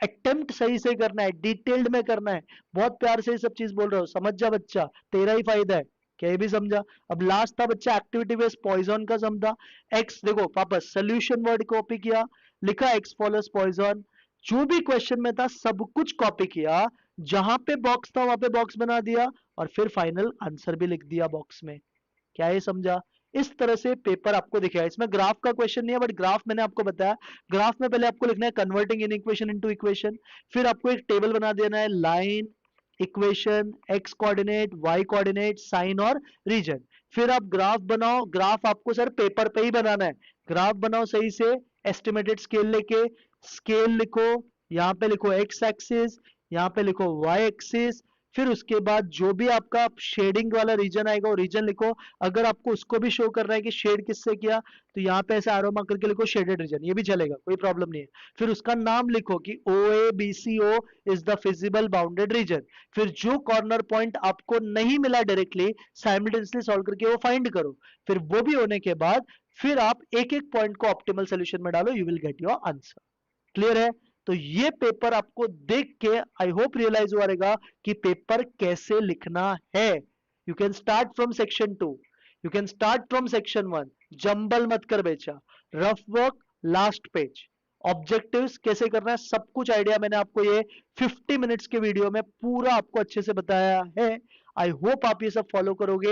अटेम्प्ट सही से करना है, डिटेल्ड में करना है। बहुत प्यार से ये सब चीज बोल रहा हूँ, समझ जा बच्चा, तेरा ही फायदा है। क्या ये भी समझा? अब लास्ट था बच्चा एक्टिविटी बेस्ड पॉइजन का समझा। एक्स देखो वापस सोल्यूशन वर्ड कॉपी किया, लिखा एक्स फॉलोस पॉइजन, जो भी क्वेश्चन में था सब कुछ कॉपी किया, जहां पे बॉक्स था वहां पे बॉक्स बना दिया, और फिर फाइनल आंसर भी लिख दिया बॉक्स में। क्या ये समझा? इस तरह से पेपर आपको दिखेगा। इसमें ग्राफ का क्वेश्चन नहीं है, बट ग्राफ मैंने आपको बताया, ग्राफ में पहले आपको लिखना है converting inequation into equation, फिर आपको एक टेबल बना देना है, line, equation, x coordinate, y coordinate, sign और रीजन। फिर आप ग्राफ बनाओ, ग्राफ आपको सर पेपर पे ही बनाना है, ग्राफ बनाओ सही से, एस्टिमेटेड स्केल लेके, स्केल लिखो, यहाँ पे लिखो एक्स एक्सिस, यहाँ पे लिखो वाई एक्सिस, फिर उसके बाद जो भी आपका शेडिंग वाला रीजन आएगा वो रीजन लिखो। अगर आपको उसको भी शो कर रहा है कि शेड किससे किया, तो यहाँ पे ऐसे एरो मार्क करके लिखो शेडेड रीजन, ये भी चलेगा, कोई प्रॉब्लम नहीं है। फिर उसका नाम लिखो कि OABCO is the feasible bounded reason. फिर जो कॉर्नर पॉइंट आपको नहीं मिला डायरेक्टली, साइमल्टेनियसली सॉल्व करके वो फाइंड करो। फिर वो भी होने के बाद फिर आप एक एक पॉइंट को ऑप्टिमल सोल्यूशन में डालो, you will get your answer. Clear है? तो ये पेपर आपको देख के आई होप रियलाइज हुआ रहेगा कि पेपर कैसे लिखना है। You can start from section 2, you can start from section 1, jumble मत कर बेचा, rough work, last page, objectives कैसे करना है, सब कुछ आइडिया मैंने आपको ये 50 मिनट्स के वीडियो में पूरा आपको अच्छे से बताया है। आई होप आप ये सब फॉलो करोगे।